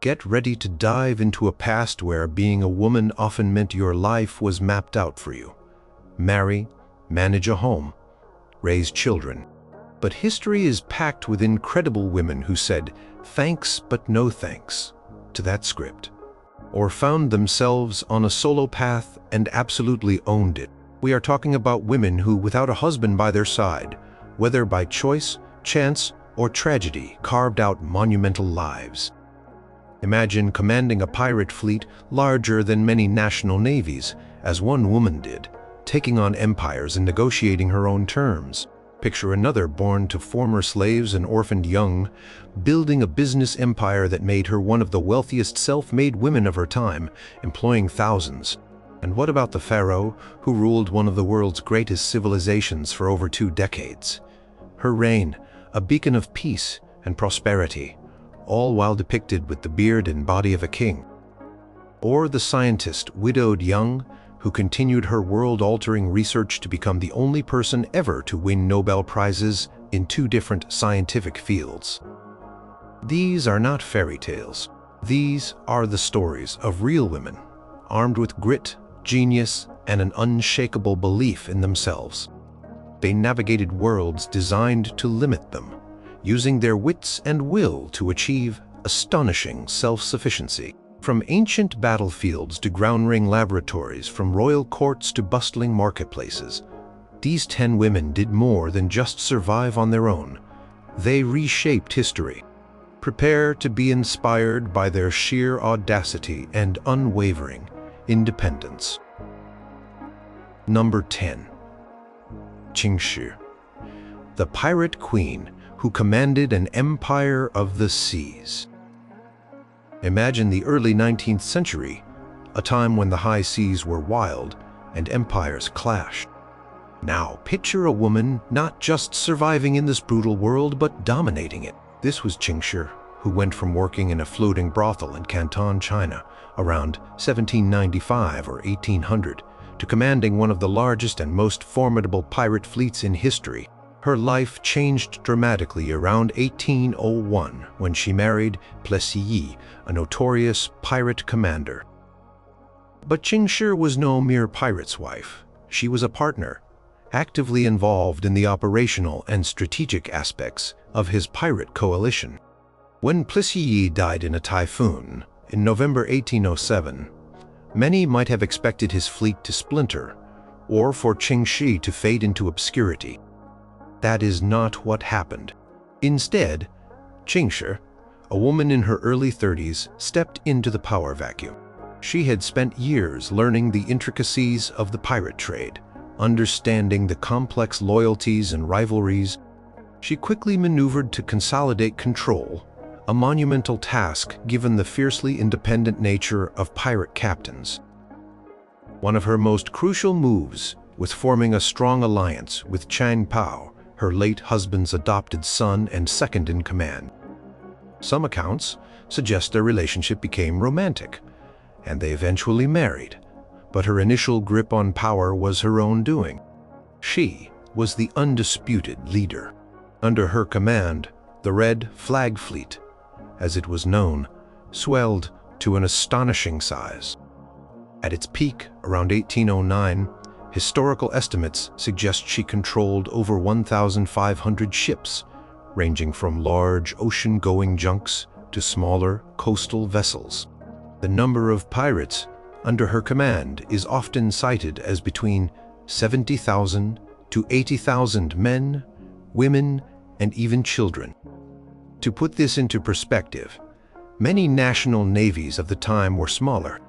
Get ready to dive into a past where being a woman often meant your life was mapped out for you. Marry, manage a home, raise children. But history is packed with incredible women who said, "Thanks, but no thanks," to that script, or found themselves on a solo path and absolutely owned it. We are talking about women who, without a husband by their side, whether by choice, chance, or tragedy, carved out monumental lives. Imagine commanding a pirate fleet larger than many national navies, as one woman did, taking on empires and negotiating her own terms. Picture another born to former slaves and orphaned young, building a business empire that made her one of the wealthiest self-made women of her time, employing thousands. And what about the pharaoh, who ruled one of the world's greatest civilizations for over 2 decades? Her reign, a beacon of peace and prosperity, all while depicted with the beard and body of a king. Or the scientist, widowed young, who continued her world-altering research to become the only person ever to win Nobel Prizes in 2 different scientific fields. These are not fairy tales. These are the stories of real women, armed with grit, genius, and an unshakable belief in themselves. They navigated worlds designed to limit them, using their wits and will to achieve astonishing self-sufficiency. From ancient battlefields to ground-ring laboratories, from royal courts to bustling marketplaces, these 10 women did more than just survive on their own. They reshaped history. Prepare to be inspired by their sheer audacity and unwavering independence. Number 10. Ching Shih, the pirate queen who commanded an empire of the seas. Imagine the early 19th century, a time when the high seas were wild and empires clashed. Now picture a woman not just surviving in this brutal world, but dominating it. This was Ching Shih, who went from working in a floating brothel in Canton, China, around 1795 or 1800, to commanding one of the largest and most formidable pirate fleets in history. Her life changed dramatically around 1801 when she married Plessis, a notorious pirate commander. But Ching Shih was no mere pirate's wife. She was a partner, actively involved in the operational and strategic aspects of his pirate coalition. When Plessis died in a typhoon in November 1807, many might have expected his fleet to splinter, or for Ching Shih to fade into obscurity. That is not what happened. Instead, Ching Shih, a woman in her early 30s, stepped into the power vacuum. She had spent years learning the intricacies of the pirate trade, understanding the complex loyalties and rivalries. She quickly maneuvered to consolidate control, a monumental task given the fiercely independent nature of pirate captains. One of her most crucial moves was forming a strong alliance with Chang Pao, her late husband's adopted son and second in command. Some accounts suggest their relationship became romantic, and they eventually married, but her initial grip on power was her own doing. She was the undisputed leader. Under her command, the Red Flag Fleet, as it was known, swelled to an astonishing size. At its peak, around 1809, historical estimates suggest she controlled over 1,500 ships, ranging from large ocean-going junks to smaller coastal vessels. The number of pirates under her command is often cited as between 70,000 to 80,000 men, women, and even children. To put this into perspective, many national navies of the time were smaller.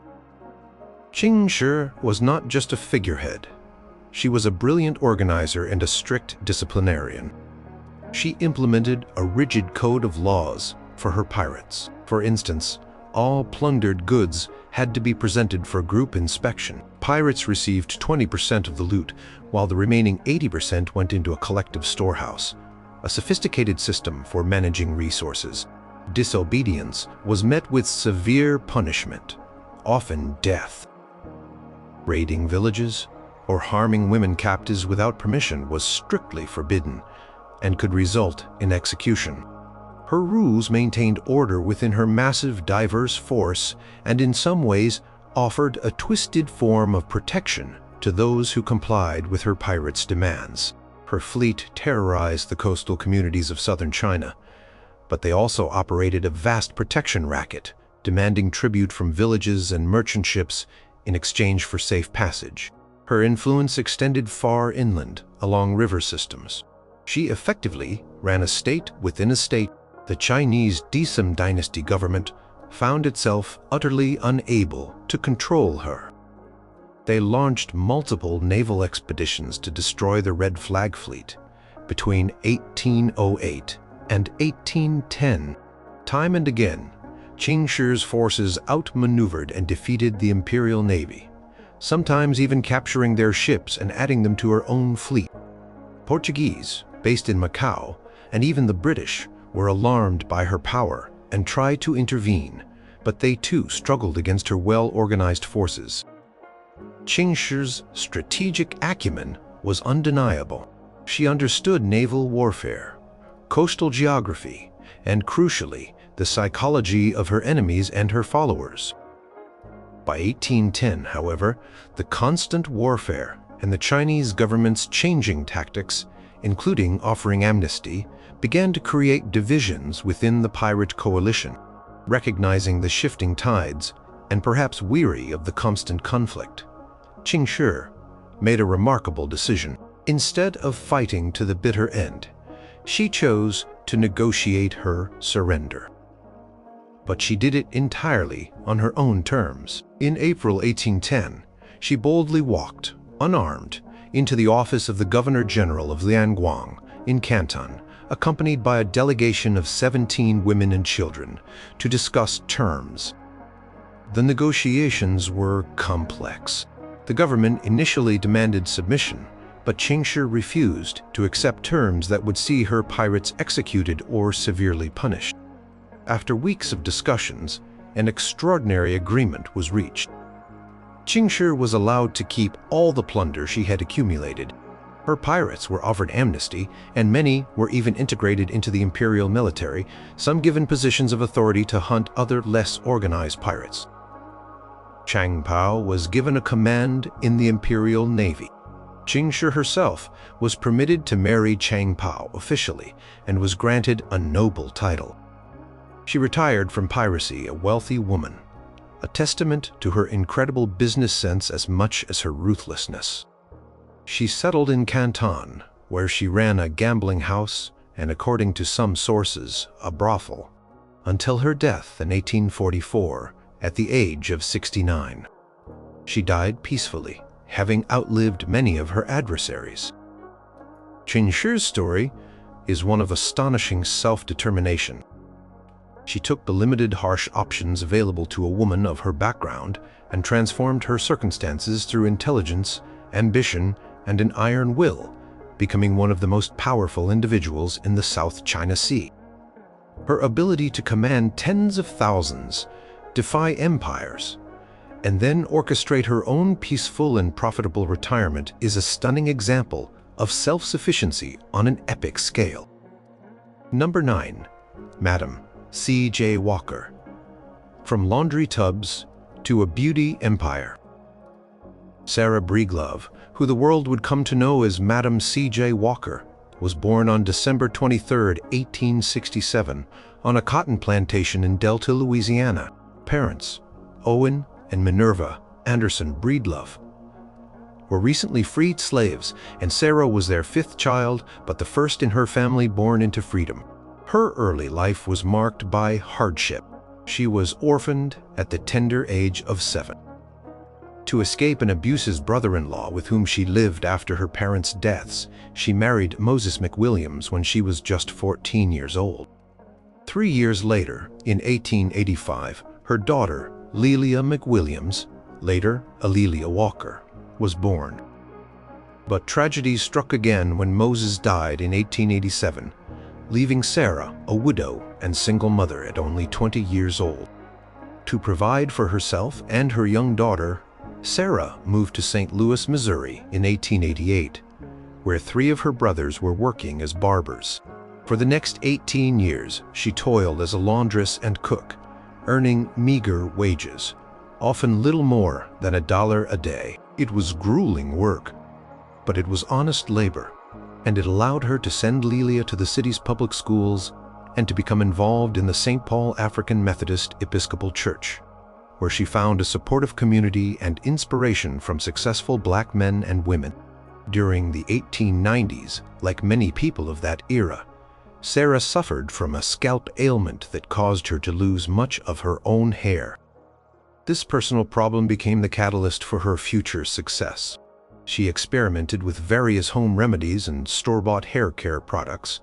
Ching Shih was not just a figurehead. She was a brilliant organizer and a strict disciplinarian. She implemented a rigid code of laws for her pirates. For instance, all plundered goods had to be presented for group inspection. Pirates received 20% of the loot, while the remaining 80% went into a collective storehouse, a sophisticated system for managing resources. Disobedience was met with severe punishment, often death. Raiding villages or harming women captives without permission was strictly forbidden and could result in execution. Her rules maintained order within her massive, diverse force and in some ways offered a twisted form of protection to those who complied with her pirates' demands. Her fleet terrorized the coastal communities of southern China, but they also operated a vast protection racket, demanding tribute from villages and merchant ships in exchange for safe passage. Her influence extended far inland along river systems. She effectively ran a state within a state. The Chinese Desam dynasty government found itself utterly unable to control her. They launched multiple naval expeditions to destroy the Red Flag Fleet between 1808 and 1810. Time and again, Ching Shih's forces outmaneuvered and defeated the Imperial Navy, sometimes even capturing their ships and adding them to her own fleet. Portuguese, based in Macau, and even the British were alarmed by her power and tried to intervene, but they too struggled against her well-organized forces. Ching Shih's strategic acumen was undeniable. She understood naval warfare, coastal geography, and crucially, the psychology of her enemies and her followers. By 1810, however, the constant warfare and the Chinese government's changing tactics, including offering amnesty, began to create divisions within the pirate coalition. Recognizing the shifting tides and perhaps weary of the constant conflict, Ching Shih made a remarkable decision. Instead of fighting to the bitter end, she chose to negotiate her surrender. But she did it entirely on her own terms. In April 1810, she boldly walked, unarmed, into the office of the Governor-General of Lianguang in Canton, accompanied by a delegation of 17 women and children, to discuss terms. The negotiations were complex. The government initially demanded submission, but Ching Shih refused to accept terms that would see her pirates executed or severely punished. After weeks of discussions, an extraordinary agreement was reached. Ching Shih was allowed to keep all the plunder she had accumulated. Her pirates were offered amnesty, and many were even integrated into the imperial military, some given positions of authority to hunt other less organized pirates. Chang Pao was given a command in the imperial navy. Ching Shih herself was permitted to marry Chang Pao officially and was granted a noble title. She retired from piracy a wealthy woman, a testament to her incredible business sense as much as her ruthlessness. She settled in Canton, where she ran a gambling house and, according to some sources, a brothel, until her death in 1844 at the age of 69. She died peacefully, having outlived many of her adversaries. Ching Shih's story is one of astonishing self-determination. She took the limited, harsh options available to a woman of her background and transformed her circumstances through intelligence, ambition, and an iron will, becoming one of the most powerful individuals in the South China Sea. Her ability to command tens of thousands, defy empires, and then orchestrate her own peaceful and profitable retirement is a stunning example of self-sufficiency on an epic scale. Number 9. Madam C.J. Walker. From laundry tubs to a beauty empire. Sarah Breedlove, who the world would come to know as Madam C.J. Walker, was born on December 23, 1867, on a cotton plantation in Delta, Louisiana. Parents, Owen and Minerva Anderson Breedlove, were recently freed slaves, and Sarah was their fifth child, but the first in her family born into freedom. Her early life was marked by hardship. She was orphaned at the tender age of 7. To escape an abusive brother-in-law with whom she lived after her parents' deaths, she married Moses McWilliams when she was just 14 years old. 3 years later, in 1885, her daughter, Lelia McWilliams, later Alelia Walker, was born. But tragedy struck again when Moses died in 1887, leaving Sarah a widow and single mother at only 20 years old. To provide for herself and her young daughter, Sarah moved to St. Louis, Missouri in 1888, where 3 of her brothers were working as barbers. For the next 18 years, she toiled as a laundress and cook, earning meager wages, often little more than $1 a day. It was grueling work, but it was honest labor, and it allowed her to send Lelia to the city's public schools and to become involved in the St. Paul African Methodist Episcopal Church, where she found a supportive community and inspiration from successful black men and women. During the 1890s, like many people of that era, Sarah suffered from a scalp ailment that caused her to lose much of her own hair. This personal problem became the catalyst for her future success. She experimented with various home remedies and store-bought hair care products,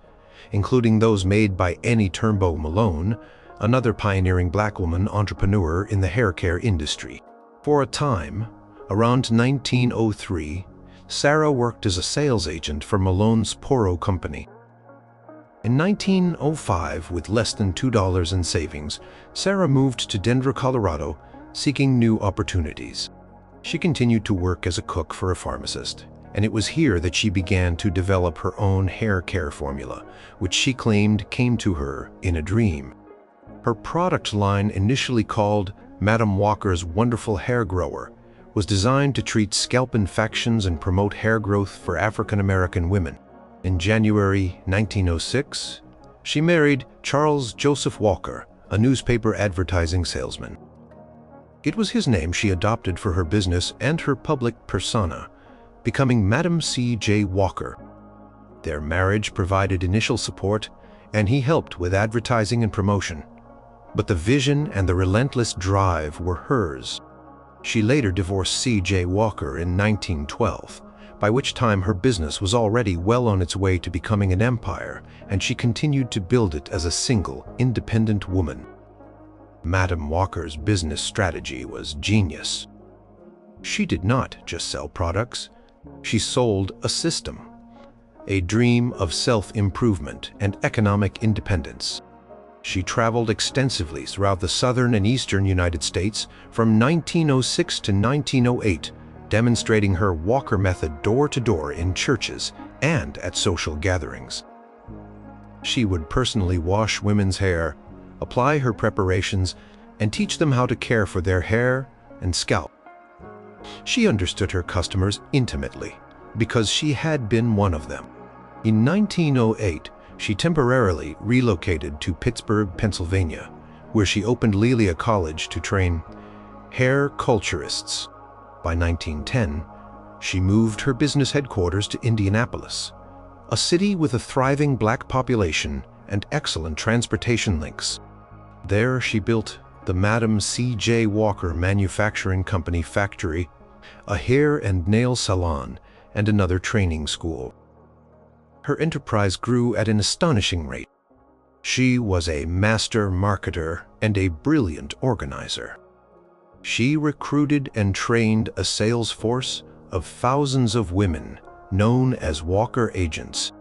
including those made by Annie Turnbow Malone, another pioneering black woman entrepreneur in the hair care industry. For a time, around 1903, Sarah worked as a sales agent for Malone's Poro Company. In 1905, with less than $2 in savings, Sarah moved to Denver, Colorado, seeking new opportunities. She continued to work as a cook for a pharmacist, and it was here that she began to develop her own hair care formula, which she claimed came to her in a dream. Her product line, initially called Madam Walker's Wonderful Hair Grower, was designed to treat scalp infections and promote hair growth for African American women. In January 1906, she married Charles Joseph Walker, a newspaper advertising salesman. It was his name she adopted for her business and her public persona, becoming Madam C.J. Walker. Their marriage provided initial support, and he helped with advertising and promotion. But the vision and the relentless drive were hers. She later divorced C.J. Walker in 1912, by which time her business was already well on its way to becoming an empire, and she continued to build it as a single, independent woman. Madam Walker's business strategy was genius. She did not just sell products, she sold a system, a dream of self-improvement and economic independence. She traveled extensively throughout the southern and eastern United States from 1906 to 1908, demonstrating her Walker method door-to-door in churches and at social gatherings. She would personally wash women's hair, apply her preparations, and teach them how to care for their hair and scalp. She understood her customers intimately because she had been one of them. In 1908, she temporarily relocated to Pittsburgh, Pennsylvania, where she opened Lelia College to train hair culturists. By 1910, she moved her business headquarters to Indianapolis, a city with a thriving black population and excellent transportation links. There she built the Madam C.J. Walker Manufacturing Company factory, a hair and nail salon, and another training school. Her enterprise grew at an astonishing rate. She was a master marketer and a brilliant organizer. She recruited and trained a sales force of thousands of women known as Walker agents.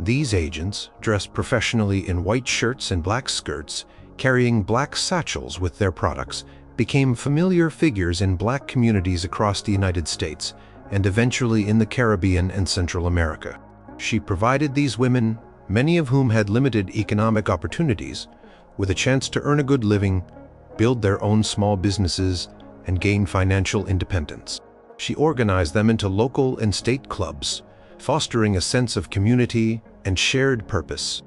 These agents, dressed professionally in white shirts and black skirts, carrying black satchels with their products, became familiar figures in black communities across the United States and eventually in the Caribbean and Central America. She provided these women, many of whom had limited economic opportunities, with a chance to earn a good living, build their own small businesses, and gain financial independence. She organized them into local and state clubs, fostering a sense of community and shared purpose.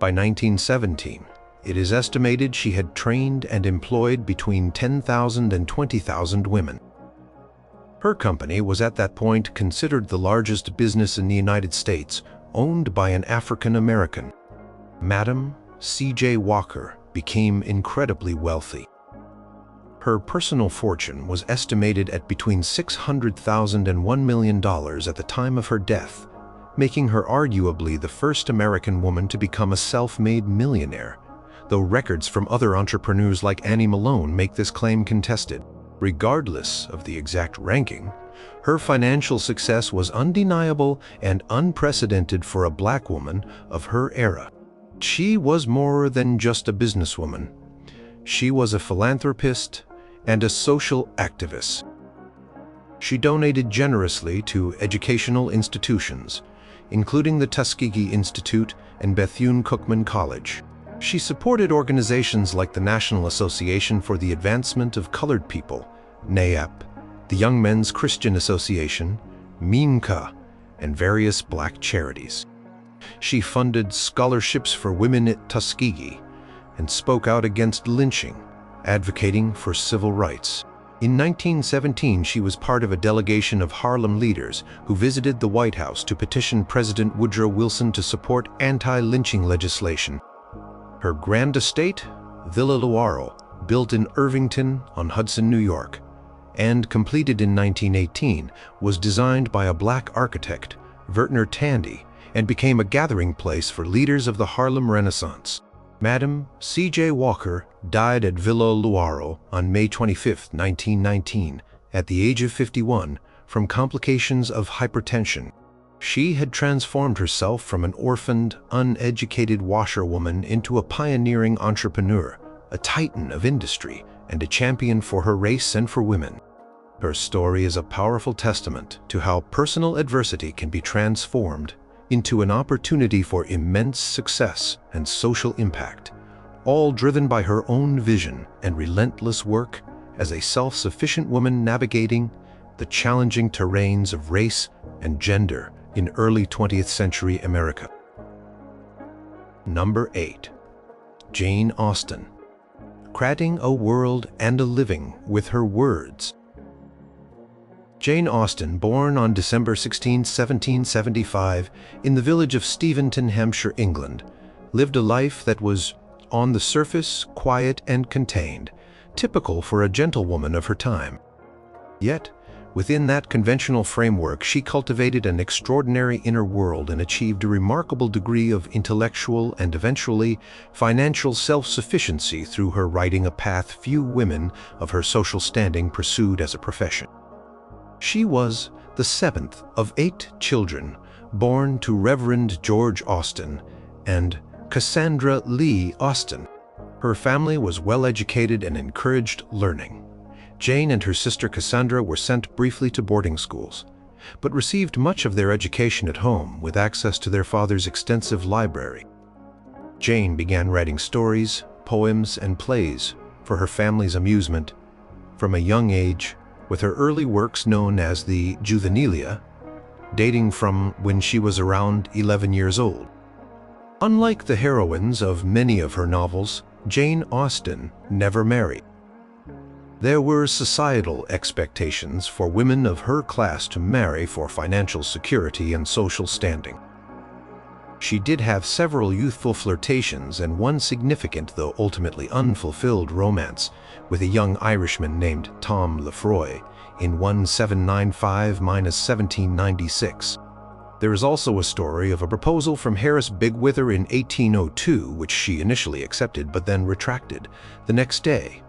By 1917, it is estimated she had trained and employed between 10,000 and 20,000 women. Her company was at that point considered the largest business in the United States, owned by an African American. Madam C.J. Walker became incredibly wealthy. Her personal fortune was estimated at between $600,000 and $1 million at the time of her death, making her arguably the first American woman to become a self-made millionaire, though records from other entrepreneurs like Annie Malone make this claim contested. Regardless of the exact ranking, her financial success was undeniable and unprecedented for a black woman of her era. She was more than just a businesswoman. She was a philanthropist and a social activist. She donated generously to educational institutions, including the Tuskegee Institute and Bethune-Cookman College. She supported organizations like the National Association for the Advancement of Colored People, NAAP, the Young Men's Christian Association, MINCA, and various black charities. She funded scholarships for women at Tuskegee and spoke out against lynching, advocating for civil rights. In 1917, she was part of a delegation of Harlem leaders who visited the White House to petition President Woodrow Wilson to support anti-lynching legislation. Her grand estate, Villa Luaro, built in Irvington on Hudson, New York, and completed in 1918, was designed by a black architect, Vertner Tandy, and became a gathering place for leaders of the Harlem Renaissance. Madam C.J. Walker died at Villa Luaro on May 25, 1919, at the age of 51, from complications of hypertension. She had transformed herself from an orphaned, uneducated washerwoman into a pioneering entrepreneur, a titan of industry, and a champion for her race and for women. Her story is a powerful testament to how personal adversity can be transformed into an opportunity for immense success and social impact, all driven by her own vision and relentless work as a self-sufficient woman navigating the challenging terrains of race and gender in early 20th century America. Number 8. Jane Austen. Creating a world and a living with her words. Jane Austen, born on December 16, 1775, in the village of Steventon, Hampshire, England, lived a life that was, on the surface, quiet and contained, typical for a gentlewoman of her time. Yet, within that conventional framework, she cultivated an extraordinary inner world and achieved a remarkable degree of intellectual and eventually financial self-sufficiency through her writing a path few women of her social standing pursued as a profession. She was the seventh of 8 children born to Reverend George Austen and Cassandra Lee Austen. Her family was well-educated and encouraged learning. Jane and her sister Cassandra were sent briefly to boarding schools, but received much of their education at home with access to their father's extensive library. Jane began writing stories, poems, and plays for her family's amusement from a young age, with her early works known as the Juvenilia, dating from when she was around 11 years old. Unlike the heroines of many of her novels, Jane Austen never married. There were societal expectations for women of her class to marry for financial security and social standing. She did have several youthful flirtations and one significant, though ultimately unfulfilled, romance with a young Irishman named Tom Lefroy in 1795–1796. There is also a story of a proposal from Harris Bigwither in 1802, which she initially accepted but then retracted the next day.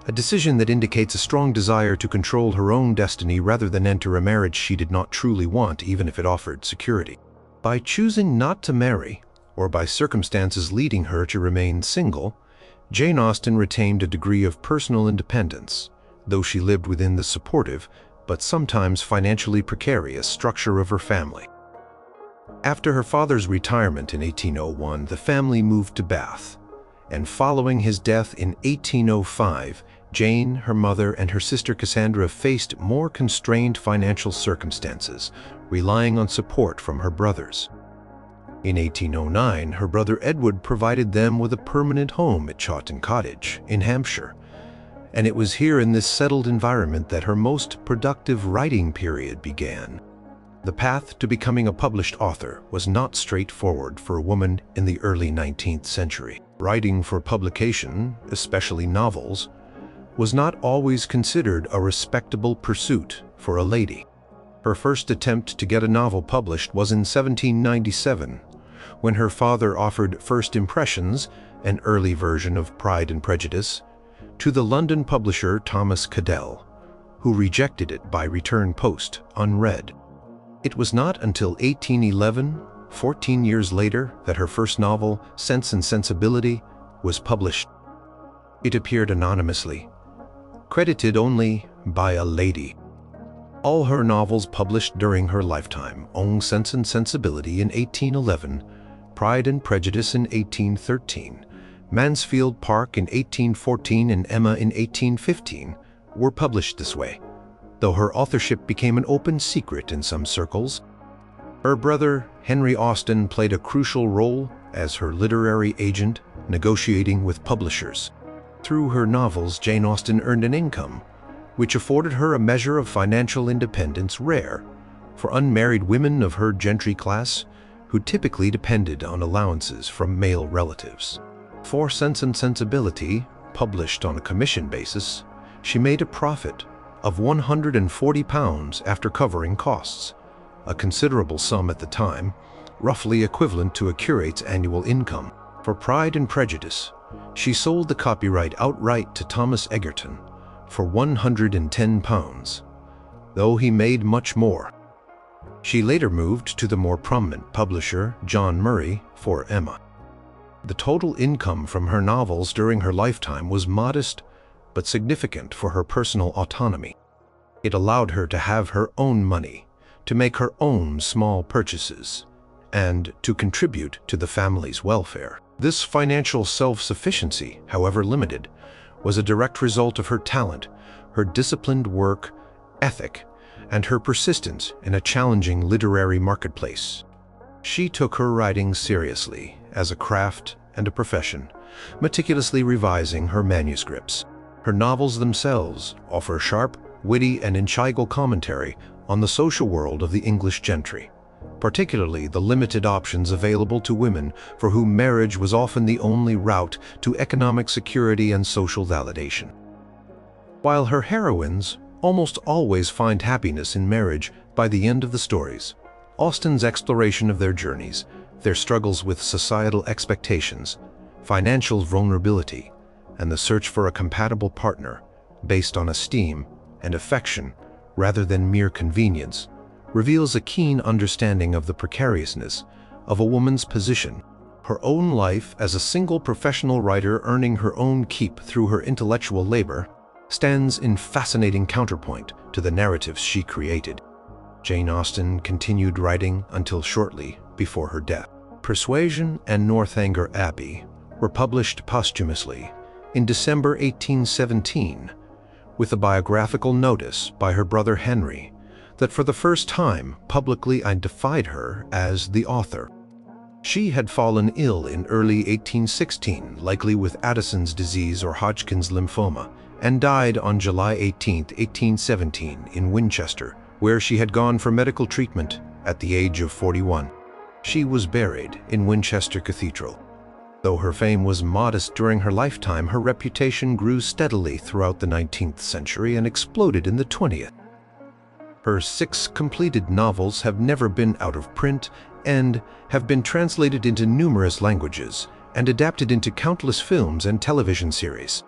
A decision that indicates a strong desire to control her own destiny rather than enter a marriage she did not truly want, even if it offered security. By choosing not to marry, or by circumstances leading her to remain single, Jane Austen retained a degree of personal independence, though she lived within the supportive, but sometimes financially precarious structure of her family. After her father's retirement in 1801, the family moved to Bath, and following his death in 1805, Jane, her mother, and her sister Cassandra faced more constrained financial circumstances, relying on support from her brothers. In 1809, her brother Edward provided them with a permanent home at Chawton Cottage in Hampshire, and it was here in this settled environment that her most productive writing period began. The path to becoming a published author was not straightforward for a woman in the early 19th century. Writing for publication, especially novels, was not always considered a respectable pursuit for a lady. Her first attempt to get a novel published was in 1797, when her father offered First Impressions, an early version of Pride and Prejudice, to the London publisher Thomas Cadell, who rejected it by return post unread. It was not until 1811, 14 years later, that her first novel, Sense and Sensibility, was published. It appeared anonymously, credited only by a lady. All her novels published during her lifetime: Sense and Sensibility in 1811, Pride and Prejudice in 1813, Mansfield Park in 1814, and Emma in 1815, were published this way, though her authorship became an open secret in some circles. Her brother, Henry Austen, played a crucial role as her literary agent, negotiating with publishers. Through her novels, Jane Austen earned an income, which afforded her a measure of financial independence rare for unmarried women of her gentry class, who typically depended on allowances from male relatives. For Sense and Sensibility, published on a commission basis, she made a profit of £140 after covering costs, a considerable sum at the time, roughly equivalent to a curate's annual income. For Pride and Prejudice, she sold the copyright outright to Thomas Egerton for £110, though he made much more. She later moved to the more prominent publisher, John Murray, for Emma. The total income from her novels during her lifetime was modest but significant for her personal autonomy. It allowed her to have her own money, to make her own small purchases, and to contribute to the family's welfare. This financial self-sufficiency, however limited, was a direct result of her talent, her disciplined work ethic, and her persistence in a challenging literary marketplace. She took her writing seriously as a craft and a profession, meticulously revising her manuscripts. Her novels themselves offer sharp, witty, and enchilada commentary on the social world of the English gentry, particularly the limited options available to women for whom marriage was often the only route to economic security and social validation. While her heroines almost always find happiness in marriage by the end of the stories, Austen's exploration of their journeys, their struggles with societal expectations, financial vulnerability, and the search for a compatible partner based on esteem and affection rather than mere convenience, reveals a keen understanding of the precariousness of a woman's position. Her own life as a single professional writer earning her own keep through her intellectual labor stands in fascinating counterpoint to the narratives she created. Jane Austen continued writing until shortly before her death. Persuasion and Northanger Abbey were published posthumously in December 1817, with a biographical notice by her brother Henry that for the first time publicly identified her as the author. She had fallen ill in early 1816, likely with Addison's disease or Hodgkin's lymphoma, and died on July 18, 1817, in Winchester, where she had gone for medical treatment at the age of 41. She was buried in Winchester Cathedral. Though her fame was modest during her lifetime, her reputation grew steadily throughout the 19th century and exploded in the 20th. Her 6 completed novels have never been out of print and have been translated into numerous languages and adapted into countless films and television series.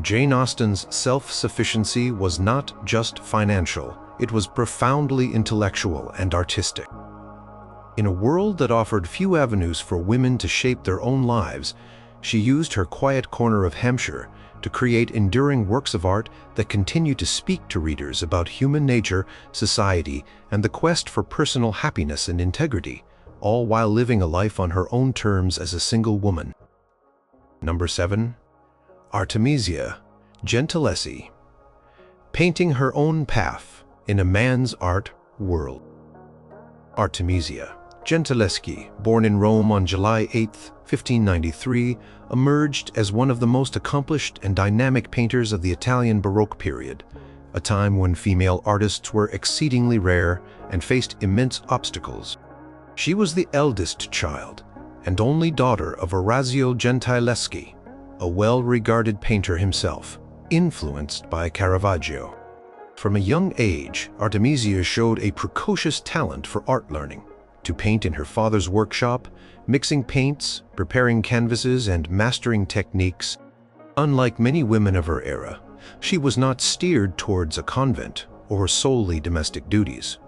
Jane Austen's self-sufficiency was not just financial, it was profoundly intellectual and artistic. In a world that offered few avenues for women to shape their own lives, she used her quiet corner of Hampshire to create enduring works of art that continue to speak to readers about human nature, society, and the quest for personal happiness and integrity, all while living a life on her own terms as a single woman. Number 7. Artemisia Gentileschi, painting her own path in a man's art world. Artemisia Gentileschi, born in Rome on July 8, 1593, emerged as one of the most accomplished and dynamic painters of the Italian Baroque period, a time when female artists were exceedingly rare and faced immense obstacles. She was the eldest child and only daughter of Orazio Gentileschi, a well-regarded painter himself, influenced by Caravaggio. From a young age, Artemisia showed a precocious talent for art learning, to paint in her father's workshop, mixing paints, preparing canvases, and mastering techniques. Unlike many women of her era, she was not steered towards a convent or solely domestic duties.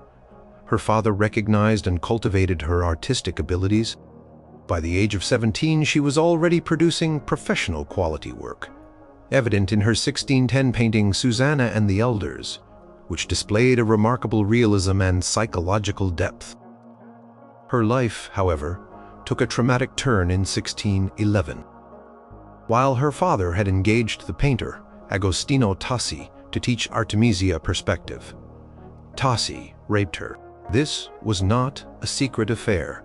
Her father recognized and cultivated her artistic abilities. By the age of 17, she was already producing professional quality work, evident in her 1610 painting Susanna and the Elders, which displayed a remarkable realism and psychological depth. Her life, however, took a traumatic turn in 1611. While her father had engaged the painter Agostino Tassi to teach Artemisia perspective, Tassi raped her. This was not a secret affair.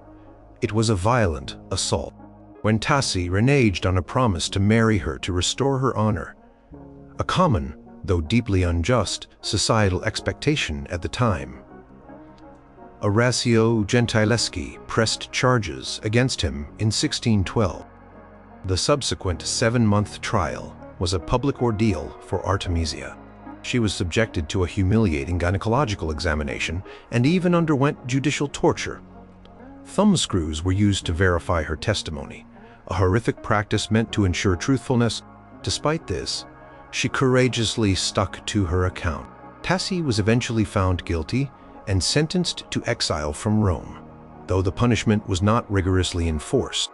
It was a violent assault. When Tassi reneged on a promise to marry her to restore her honor, a common, though deeply unjust, societal expectation at the time, Orazio Gentileschi pressed charges against him in 1612. The subsequent 7-month trial was a public ordeal for Artemisia. She was subjected to a humiliating gynecological examination and even underwent judicial torture. Thumbscrews were used to verify her testimony, a horrific practice meant to ensure truthfulness. Despite this, she courageously stuck to her account. Tassi was eventually found guilty and sentenced to exile from Rome, though the punishment was not rigorously enforced.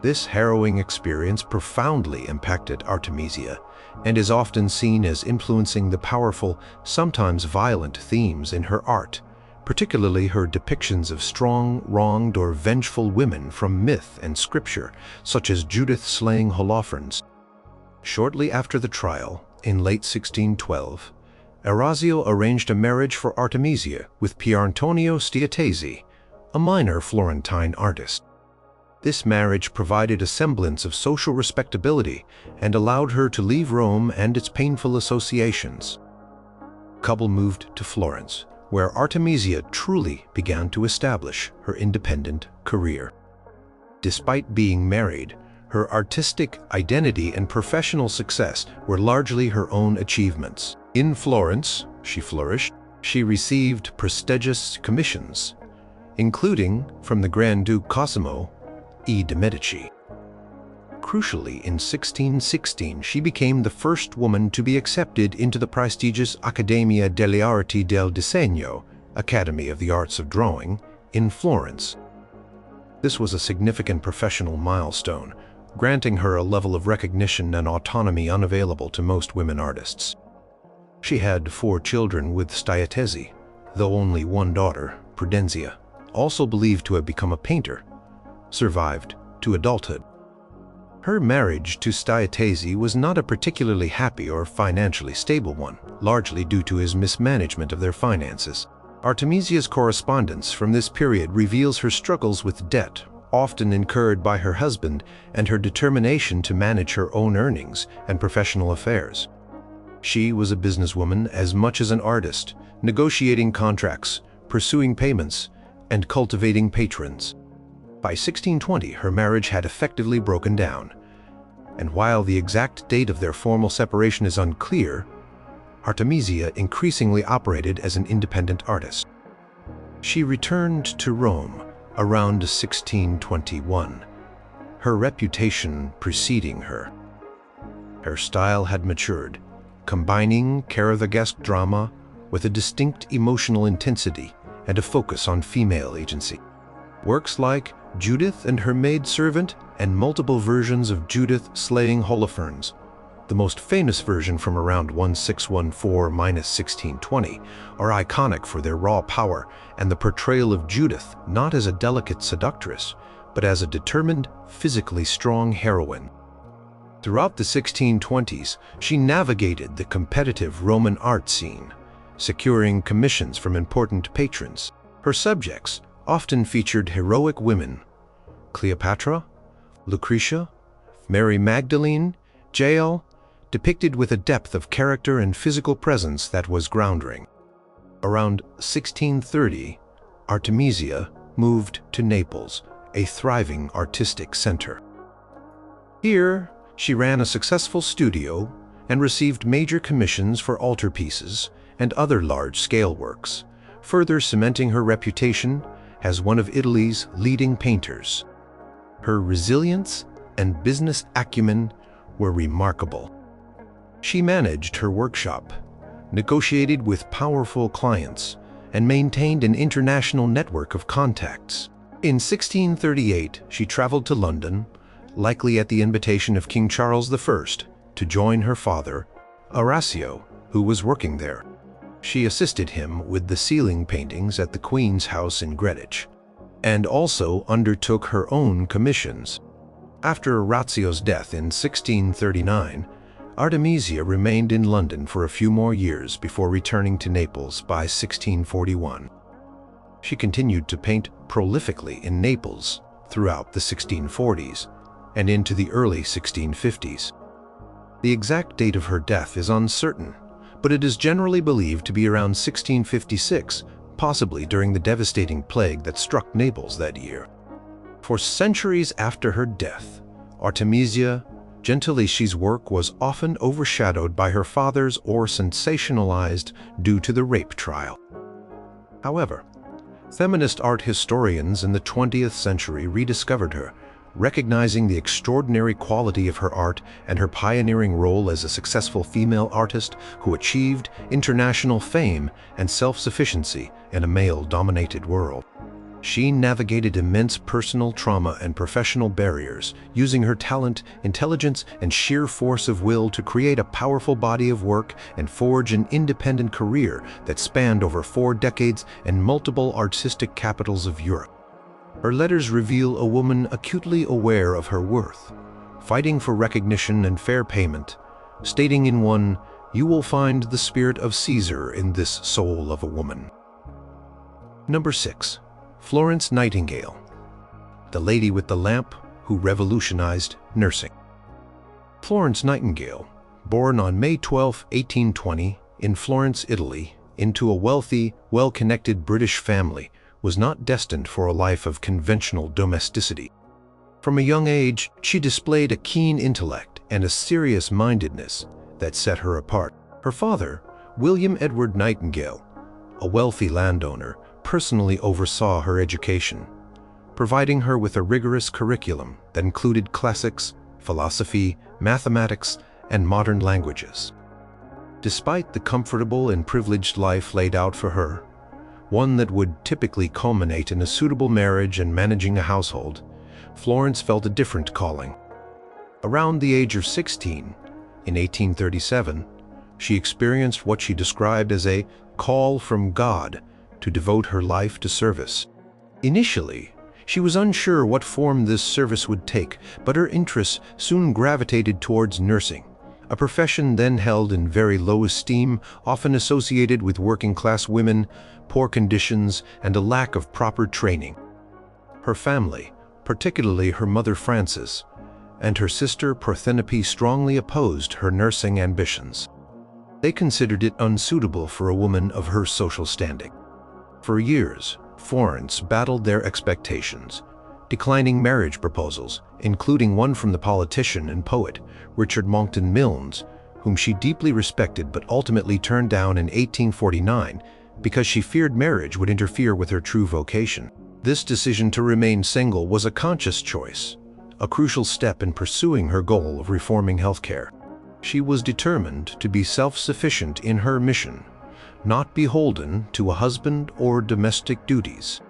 This harrowing experience profoundly impacted Artemisia and is often seen as influencing the powerful, sometimes violent themes in her art, particularly her depictions of strong, wronged, or vengeful women from myth and scripture, such as Judith slaying Holofernes. Shortly after the trial, in late 1612, Orazio arranged a marriage for Artemisia with Pierantonio Stiatesi, a minor Florentine artist. This marriage provided a semblance of social respectability and allowed her to leave Rome and its painful associations. The couple moved to Florence, where Artemisia truly began to establish her independent career. Despite being married, her artistic identity and professional success were largely her own achievements. In Florence, she flourished. She received prestigious commissions, including from the Grand Duke Cosimo I de' Medici. Crucially, in 1616, she became the first woman to be accepted into the prestigious Accademia delle Arti del Disegno, Academy of the Arts of Drawing, in Florence. This was a significant professional milestone, granting her a level of recognition and autonomy unavailable to most women artists. She had 4 children with Stiatesi, though only one daughter, Prudenzia, also believed to have become a painter, survived to adulthood. Her marriage to Stiatesi was not a particularly happy or financially stable one, largely due to his mismanagement of their finances. Artemisia's correspondence from this period reveals her struggles with debt, often incurred by her husband, and her determination to manage her own earnings and professional affairs. She was a businesswoman as much as an artist, negotiating contracts, pursuing payments, and cultivating patrons. By 1620, her marriage had effectively broken down, and while the exact date of their formal separation is unclear, Artemisia increasingly operated as an independent artist. She returned to Rome around 1621, her reputation preceding her. Her style had matured, combining caravaggesque drama with a distinct emotional intensity and a focus on female agency. Works like Judith and Her Maid-Servant and multiple versions of Judith slaying Holofernes, the most famous version from around 1614–1620, are iconic for their raw power and the portrayal of Judith not as a delicate seductress, but as a determined, physically strong heroine. Throughout the 1620s, she navigated the competitive Roman art scene, securing commissions from important patrons. Her subjects often featured heroic women: Cleopatra, Lucretia, Mary Magdalene, Jael, depicted with a depth of character and physical presence that was groundbreaking. Around 1630, Artemisia moved to Naples, a thriving artistic center. Here, she ran a successful studio and received major commissions for altarpieces and other large-scale works, further cementing her reputation as one of Italy's leading painters. Her resilience and business acumen were remarkable. She managed her workshop, negotiated with powerful clients, and maintained an international network of contacts. In 1638, she traveled to London, likely at the invitation of King Charles I, to join her father, Orazio, who was working there. She assisted him with the ceiling paintings at the Queen's House in Greenwich, and also undertook her own commissions. After Orazio's death in 1639, Artemisia remained in London for a few more years before returning to Naples by 1641. She continued to paint prolifically in Naples throughout the 1640s and into the early 1650s. The exact date of her death is uncertain, but it is generally believed to be around 1656, possibly during the devastating plague that struck Naples that year. For centuries after her death, Artemisia Gentileschi's work was often overshadowed by her father's or sensationalized due to the rape trial. However, feminist art historians in the 20th century rediscovered her, recognizing the extraordinary quality of her art and her pioneering role as a successful female artist who achieved international fame and self-sufficiency in a male-dominated world. She navigated immense personal trauma and professional barriers, using her talent, intelligence, and sheer force of will to create a powerful body of work and forge an independent career that spanned over 4 decades and multiple artistic capitals of Europe. Her letters reveal a woman acutely aware of her worth, fighting for recognition and fair payment, stating in one, "You will find the spirit of Caesar in this soul of a woman." Number 6. Florence Nightingale, the lady with the lamp who revolutionized nursing. Florence Nightingale, born on May 12, 1820, in Florence, Italy, into a wealthy, well-connected British family, was not destined for a life of conventional domesticity. From a young age, she displayed a keen intellect and a serious-mindedness that set her apart. Her father, William Edward Nightingale, a wealthy landowner, personally oversaw her education, providing her with a rigorous curriculum that included classics, philosophy, mathematics, and modern languages. Despite the comfortable and privileged life laid out for her, one that would typically culminate in a suitable marriage and managing a household, Florence felt a different calling. Around the age of 16, in 1837, she experienced what she described as a call from God to devote her life to service. Initially, she was unsure what form this service would take, but her interests soon gravitated towards nursing, a profession then held in very low esteem, often associated with working-class women, poor conditions, and a lack of proper training. Her family, particularly her mother Frances, and her sister Parthenope strongly opposed her nursing ambitions. They considered it unsuitable for a woman of her social standing. For years, Florence battled their expectations, declining marriage proposals, including one from the politician and poet Richard Monckton Milnes, whom she deeply respected but ultimately turned down in 1849 because she feared marriage would interfere with her true vocation. This decision to remain single was a conscious choice, a crucial step in pursuing her goal of reforming healthcare. She was determined to be self-sufficient in her mission, not beholden to a husband or domestic duties.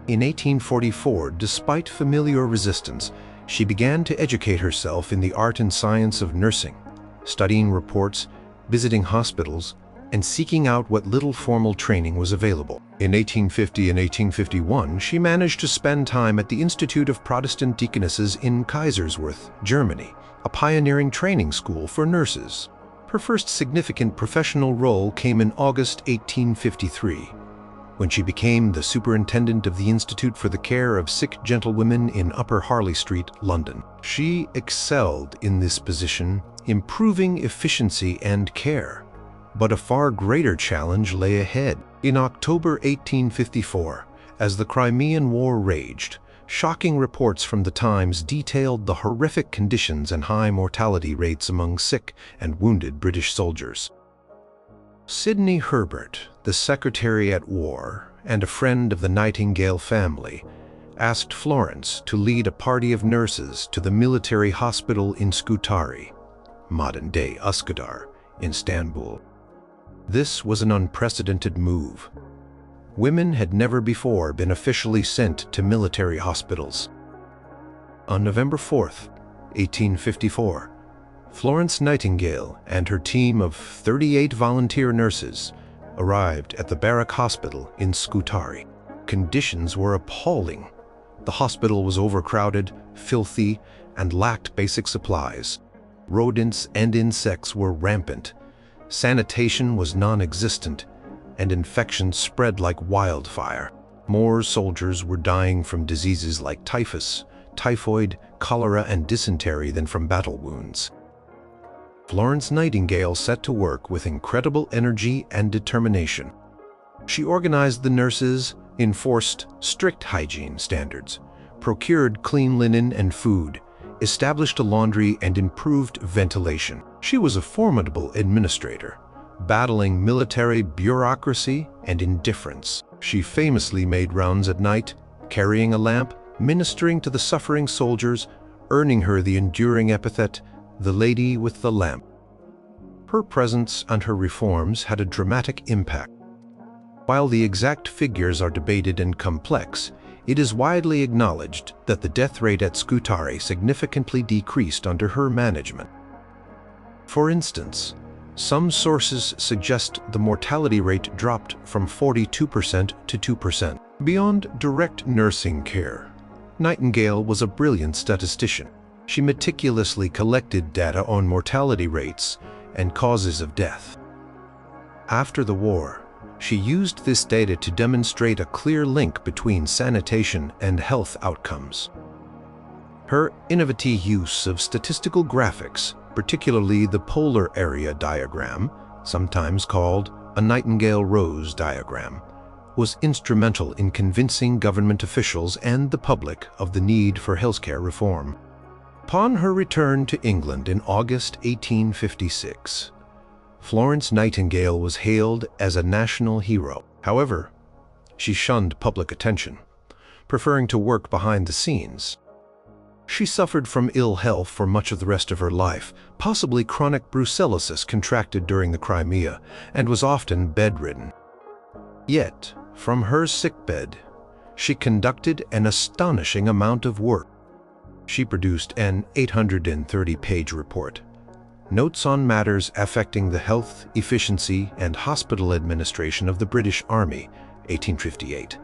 In 1844, despite familiar resistance, she began to educate herself in the art and science of nursing, studying reports, visiting hospitals, and seeking out what little formal training was available. In 1850 and 1851, she managed to spend time at the Institute of Protestant Deaconesses in Kaiserswerth, Germany, a pioneering training school for nurses. Her first significant professional role came in August 1853, when she became the superintendent of the Institute for the Care of Sick Gentlewomen in Upper Harley Street, London. She excelled in this position, improving efficiency and care. But a far greater challenge lay ahead. In October 1854, as the Crimean War raged, shocking reports from the Times detailed the horrific conditions and high mortality rates among sick and wounded British soldiers. Sidney Herbert, the Secretary at War and a friend of the Nightingale family, asked Florence to lead a party of nurses to the military hospital in Scutari, modern-day Üsküdar, in Istanbul. This was an unprecedented move. Women had never before been officially sent to military hospitals. On November 4, 1854, Florence Nightingale and her team of 38 volunteer nurses arrived at the Barrack Hospital in Scutari. Conditions were appalling. The hospital was overcrowded, filthy, and lacked basic supplies. Rodents and insects were rampant. Sanitation was non-existent, and infections spread like wildfire. More soldiers were dying from diseases like typhus, typhoid, cholera, and dysentery than from battle wounds. Florence Nightingale set to work with incredible energy and determination. She organized the nurses, enforced strict hygiene standards, procured clean linen and food, established a laundry, and improved ventilation. She was a formidable administrator, battling military bureaucracy and indifference. She famously made rounds at night, carrying a lamp, ministering to the suffering soldiers, earning her the enduring epithet, the Lady with the Lamp. Her presence and her reforms had a dramatic impact. While the exact figures are debated and complex, it is widely acknowledged that the death rate at Scutari significantly decreased under her management. For instance, some sources suggest the mortality rate dropped from 42% to 2%. Beyond direct nursing care, Nightingale was a brilliant statistician. She meticulously collected data on mortality rates and causes of death. After the war, she used this data to demonstrate a clear link between sanitation and health outcomes. Her innovative use of statistical graphics, particularly the polar area diagram, sometimes called a Nightingale Rose diagram, was instrumental in convincing government officials and the public of the need for healthcare reform. Upon her return to England in August 1856, Florence Nightingale was hailed as a national hero. However, she shunned public attention, preferring to work behind the scenes. She suffered from ill health for much of the rest of her life, possibly chronic brucellosis contracted during the Crimea, and was often bedridden. Yet, from her sickbed, she conducted an astonishing amount of work. She produced an 830-page report, Notes on Matters Affecting the Health, Efficiency, and Hospital Administration of the British Army, 1858,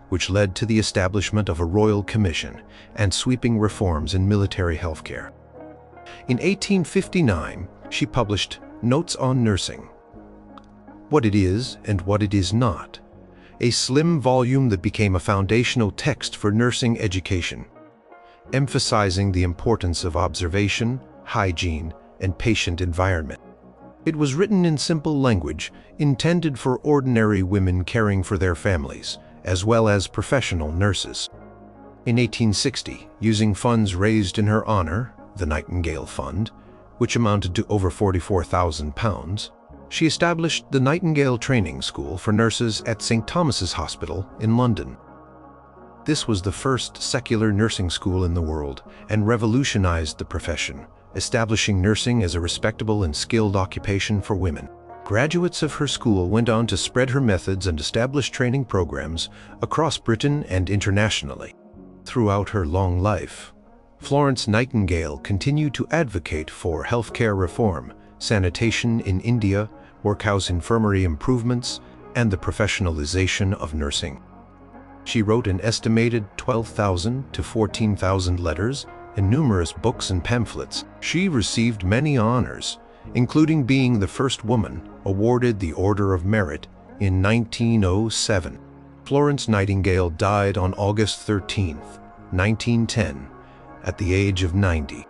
which led to the establishment of a royal commission and sweeping reforms in military healthcare. In 1859, she published Notes on Nursing, What It Is and What It Is Not, a slim volume that became a foundational text for nursing education, emphasizing the importance of observation, hygiene, and patient environment. It was written in simple language, intended for ordinary women caring for their families, as well as professional nurses. In 1860, using funds raised in her honor, the Nightingale Fund, which amounted to over £44,000, she established the Nightingale Training School for Nurses at St. Thomas's Hospital in London. This was the first secular nursing school in the world and revolutionized the profession, establishing nursing as a respectable and skilled occupation for women. Graduates of her school went on to spread her methods and establish training programs across Britain and internationally. Throughout her long life, Florence Nightingale continued to advocate for healthcare reform, sanitation in India, workhouse infirmary improvements, and the professionalization of nursing. She wrote an estimated 12,000 to 14,000 letters and numerous books and pamphlets. She received many honors, including being the first woman awarded the Order of Merit in 1907. Florence Nightingale died on August 13, 1910, at the age of 90.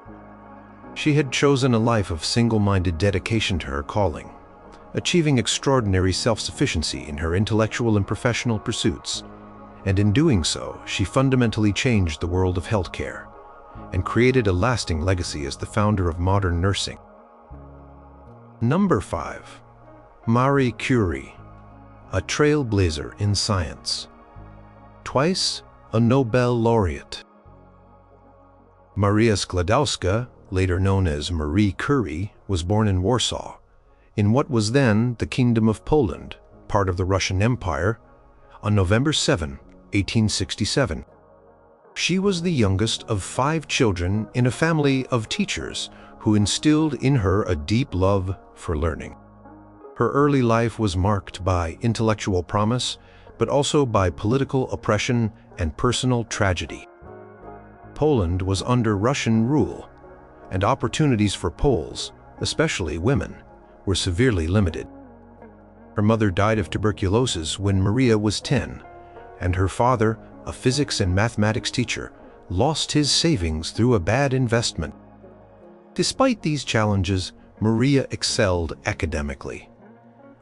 She had chosen a life of single-minded dedication to her calling, achieving extraordinary self-sufficiency in her intellectual and professional pursuits. And in doing so, she fundamentally changed the world of healthcare and created a lasting legacy as the founder of modern nursing. Number 5. Marie Curie, a trailblazer in science. Twice a Nobel laureate. Maria Skłodowska, later known as Marie Curie, was born in Warsaw, in what was then the Kingdom of Poland, part of the Russian Empire, on November 7, 1867. She was the youngest of 5 children in a family of teachers who instilled in her a deep love for learning. Her early life was marked by intellectual promise, but also by political oppression and personal tragedy. Poland was under Russian rule, and opportunities for Poles, especially women, were severely limited. Her mother died of tuberculosis when Maria was 10, and her father, a physics and mathematics teacher, lost his savings through a bad investment. Despite these challenges, Maria excelled academically,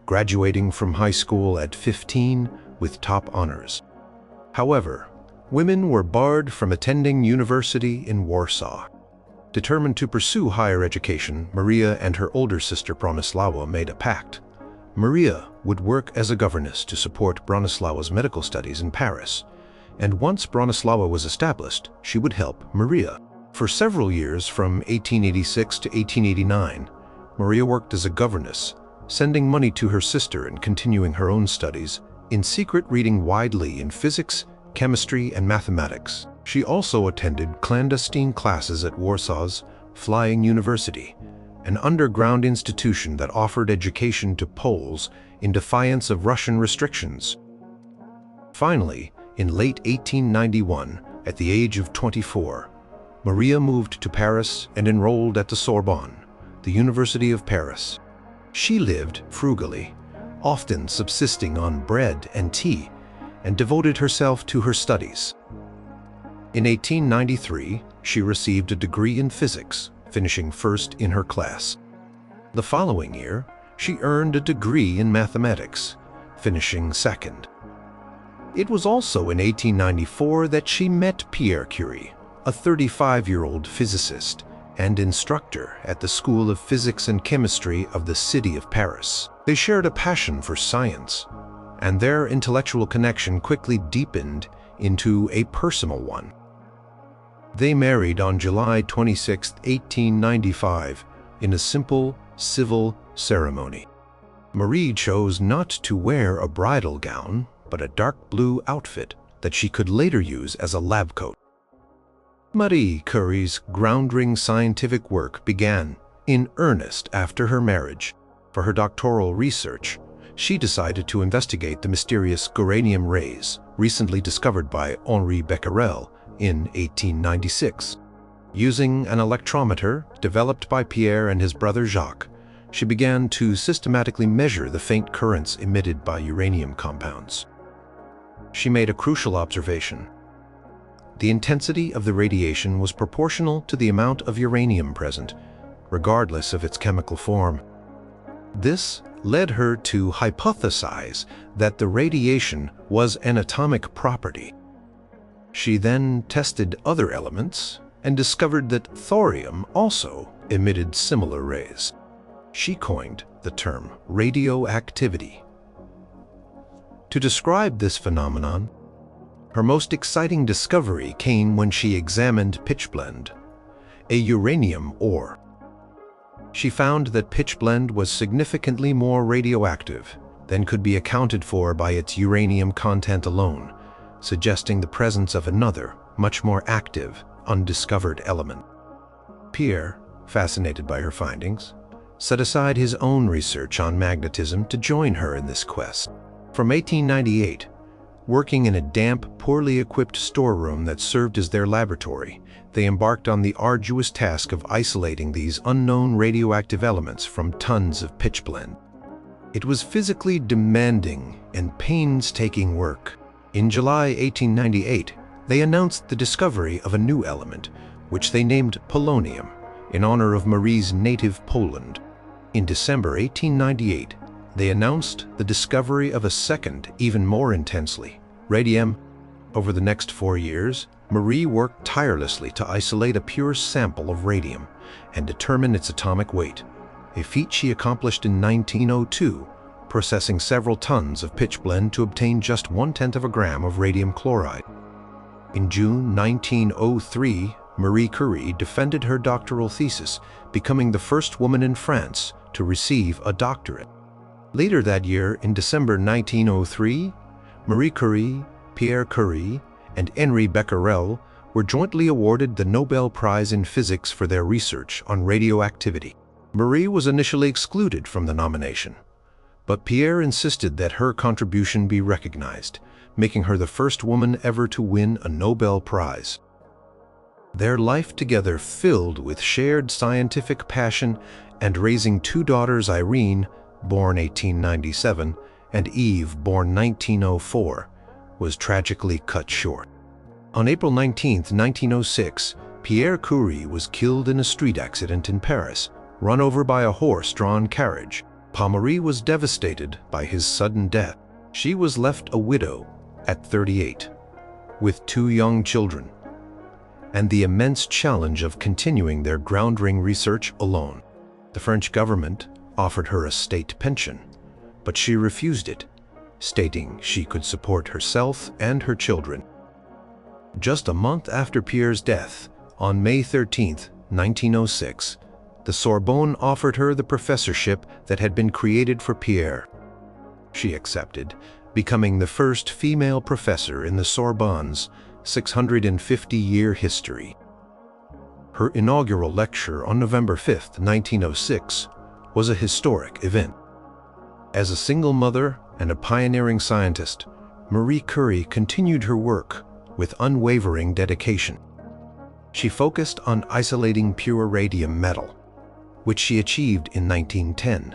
graduating from high school at 15 with top honors. However, women were barred from attending university in Warsaw. Determined to pursue higher education, Maria and her older sister Bronislawa made a pact. Maria would work as a governess to support Bronislawa's medical studies in Paris, and once Bronislawa was established, she would help Maria. For several years, from 1886 to 1889, Maria worked as a governess, sending money to her sister and continuing her own studies, in secret reading widely in physics, chemistry, and mathematics. She also attended clandestine classes at Warsaw's Flying University, an underground institution that offered education to Poles in defiance of Russian restrictions. Finally, in late 1891, at the age of 24, Maria moved to Paris and enrolled at the Sorbonne, the University of Paris. She lived frugally, often subsisting on bread and tea, and devoted herself to her studies. In 1893, she received a degree in physics, finishing first in her class. The following year, she earned a degree in mathematics, finishing second. It was also in 1894 that she met Pierre Curie, a 35-year-old physicist and instructor at the School of Physics and Chemistry of the city of Paris. They shared a passion for science, and their intellectual connection quickly deepened into a personal one. They married on July 26, 1895, in a simple civil ceremony. Marie chose not to wear a bridal gown, but a dark blue outfit that she could later use as a lab coat. Marie Curie's groundbreaking scientific work began in earnest after her marriage. For her doctoral research, she decided to investigate the mysterious germanium rays recently discovered by Henri Becquerel in 1896. Using an electrometer developed by Pierre and his brother Jacques, she began to systematically measure the faint currents emitted by uranium compounds. She made a crucial observation. The intensity of the radiation was proportional to the amount of uranium present, regardless of its chemical form. This led her to hypothesize that the radiation was an atomic property. She then tested other elements and discovered that thorium also emitted similar rays. She coined the term radioactivity. To describe this phenomenon, her most exciting discovery came when she examined pitchblende, a uranium ore. She found that pitchblende was significantly more radioactive than could be accounted for by its uranium content alone, suggesting the presence of another, much more active, undiscovered element. Pierre, fascinated by her findings, set aside his own research on magnetism to join her in this quest. From 1898, working in a damp, poorly equipped storeroom that served as their laboratory, they embarked on the arduous task of isolating these unknown radioactive elements from tons of pitchblende. It was physically demanding and painstaking work. In July 1898, they announced the discovery of a new element, which they named polonium, in honor of Marie's native Poland. In December 1898, they announced the discovery of a second, even more intensely, radium. Over the next 4 years, Marie worked tirelessly to isolate a pure sample of radium and determine its atomic weight, a feat she accomplished in 1902, processing several tons of pitchblende to obtain just 1/10 of a gram of radium chloride. In June 1903, Marie Curie defended her doctoral thesis, becoming the first woman in France to receive a doctorate. Later that year, in December 1903, Marie Curie, Pierre Curie, and Henri Becquerel were jointly awarded the Nobel Prize in Physics for their research on radioactivity. Marie was initially excluded from the nomination, But Pierre insisted that her contribution be recognized, making her the first woman ever to win a Nobel Prize. Their life together filled with shared scientific passion and raising two daughters, Irene, born 1897, and Eve, born 1904, was tragically cut short. On April 19, 1906, Pierre Curie was killed in a street accident in Paris, run over by a horse-drawn carriage. Marie was devastated by his sudden death. She was left a widow at 38, with two young children, and the immense challenge of continuing their groundbreaking research alone. The French government offered her a state pension, but she refused it, stating she could support herself and her children. Just a month after Pierre's death, on May 13, 1906, the Sorbonne offered her the professorship that had been created for Pierre. She accepted, becoming the first female professor in the Sorbonne's 650-year history. Her inaugural lecture on November 5, 1906, was a historic event. As a single mother and a pioneering scientist, Marie Curie continued her work with unwavering dedication. She focused on isolating pure radium metal, which she achieved in 1910.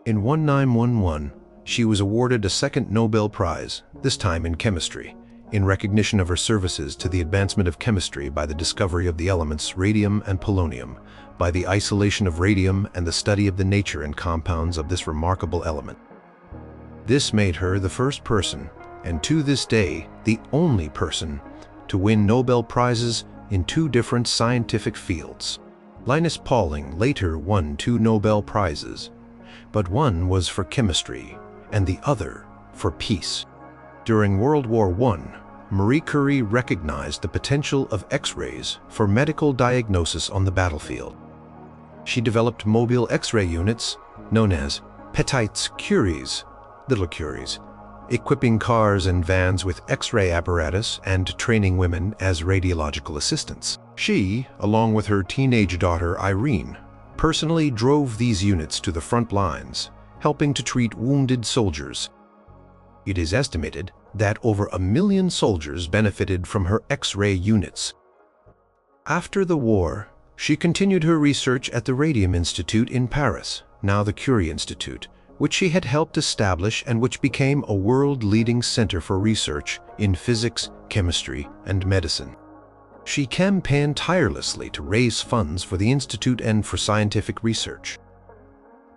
In 1911, she was awarded a second Nobel Prize, this time in chemistry, in recognition of her services to the advancement of chemistry by the discovery of the elements radium and polonium, by the isolation of radium and the study of the nature and compounds of this remarkable element. This made her the first person, and to this day, the only person, to win Nobel Prizes in two different scientific fields. Linus Pauling later won two Nobel Prizes, but one was for chemistry and the other for peace. During World War I, Marie Curie recognized the potential of X-rays for medical diagnosis on the battlefield. She developed mobile X-ray units known as petites curies, little curies, equipping cars and vans with X-ray apparatus and training women as radiological assistants. She, along with her teenage daughter Irene, personally drove these units to the front lines, helping to treat wounded soldiers. It is estimated that over 1 million soldiers benefited from her X-ray units. After the war, she continued her research at the Radium Institute in Paris, now the Curie Institute, which she had helped establish and which became a world-leading center for research in physics, chemistry, and medicine. She campaigned tirelessly to raise funds for the Institute and for scientific research.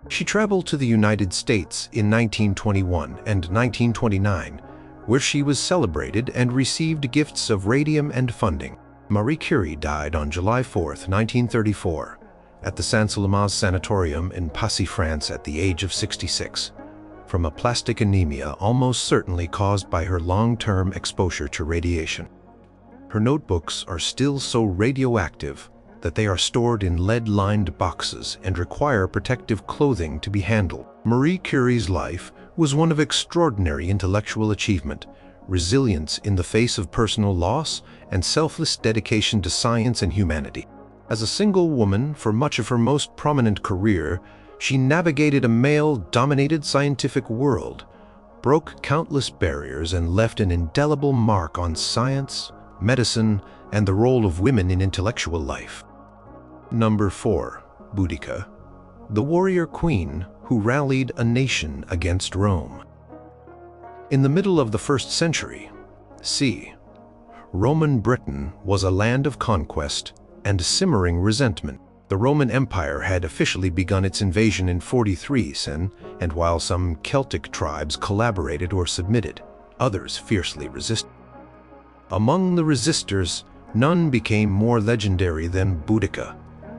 She traveled to the United States in 1921 and 1929, where she was celebrated and received gifts of radium and funding. Marie Curie died on July 4, 1934, at the Saint-Solomon's Sanatorium in Passy, France, at the age of 66, from aplastic anemia almost certainly caused by her long-term exposure to radiation. Her notebooks are still so radioactive that they are stored in lead-lined boxes and require protective clothing to be handled. Marie Curie's life was one of extraordinary intellectual achievement, resilience in the face of personal loss, and selfless dedication to science and humanity. As a single woman for much of her most prominent career, she navigated a male-dominated scientific world, broke countless barriers, and left an indelible mark on science, medicine, and the role of women in intellectual life. Number 4. Boudica, the warrior queen who rallied a nation against Rome. In the middle of the 1st century, c. Roman Britain was a land of conquest and simmering resentment. The Roman Empire had officially begun its invasion in 43 CE, and while some Celtic tribes collaborated or submitted, others fiercely resisted. Among the resistors, none became more legendary than Boudica,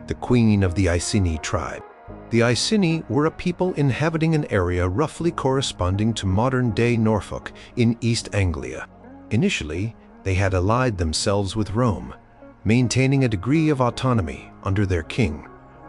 the queen of the Iceni tribe. The Iceni were a people inhabiting an area roughly corresponding to modern-day Norfolk in East Anglia. Initially, they had allied themselves with Rome, maintaining a degree of autonomy under their king,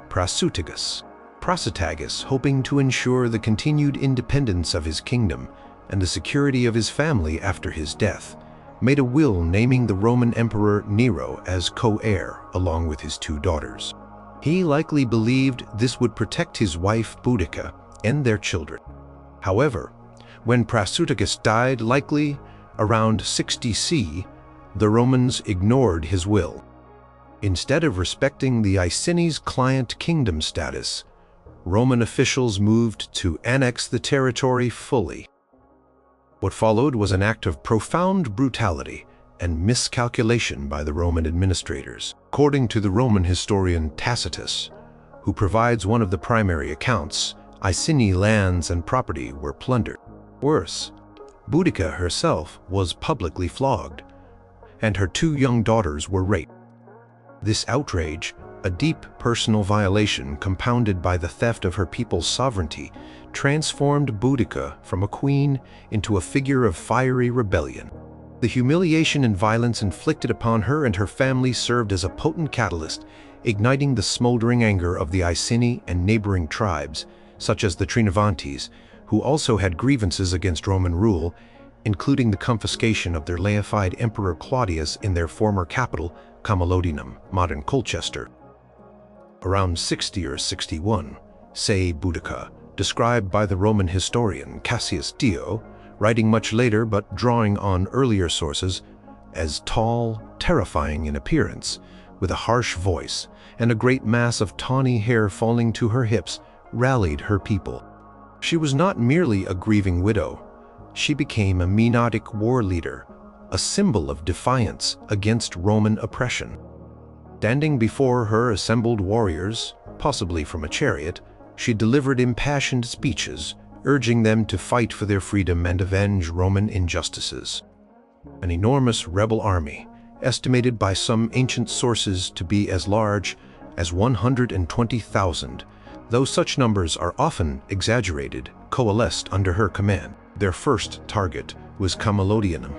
Prasutagus. Prasutagus, hoping to ensure the continued independence of his kingdom and the security of his family after his death, made a will naming the Roman Emperor Nero as co-heir along with his two daughters. He likely believed this would protect his wife Boudica and their children. However, when Prasutagus died, likely around 60 C, the Romans ignored his will. Instead of respecting the Iceni's client kingdom status, Roman officials moved to annex the territory fully. What followed was an act of profound brutality and miscalculation by the Roman administrators. According to the Roman historian Tacitus, who provides one of the primary accounts, Iceni lands and property were plundered. Worse, Boudica herself was publicly flogged, and her 2 young daughters were raped. This outrage, a deep personal violation compounded by the theft of her people's sovereignty, transformed Boudica from a queen into a figure of fiery rebellion. The humiliation and violence inflicted upon her and her family served as a potent catalyst, igniting the smoldering anger of the Iceni and neighboring tribes, such as the Trinovantes, who also had grievances against Roman rule, including the confiscation of their deified Emperor Claudius in their former capital, Camalodunum, modern Colchester. Around 60 or 61, say Boudica, described by the Roman historian Cassius Dio, writing much later but drawing on earlier sources, as tall, terrifying in appearance, with a harsh voice and a great mass of tawny hair falling to her hips, rallied her people. She was not merely a grieving widow. She became a Menotic war leader, a symbol of defiance against Roman oppression. Standing before her assembled warriors, possibly from a chariot, she delivered impassioned speeches, urging them to fight for their freedom and avenge Roman injustices. An enormous rebel army, estimated by some ancient sources to be as large as 120,000, though such numbers are often exaggerated, coalesced under her command. Their first target was Camalodunum,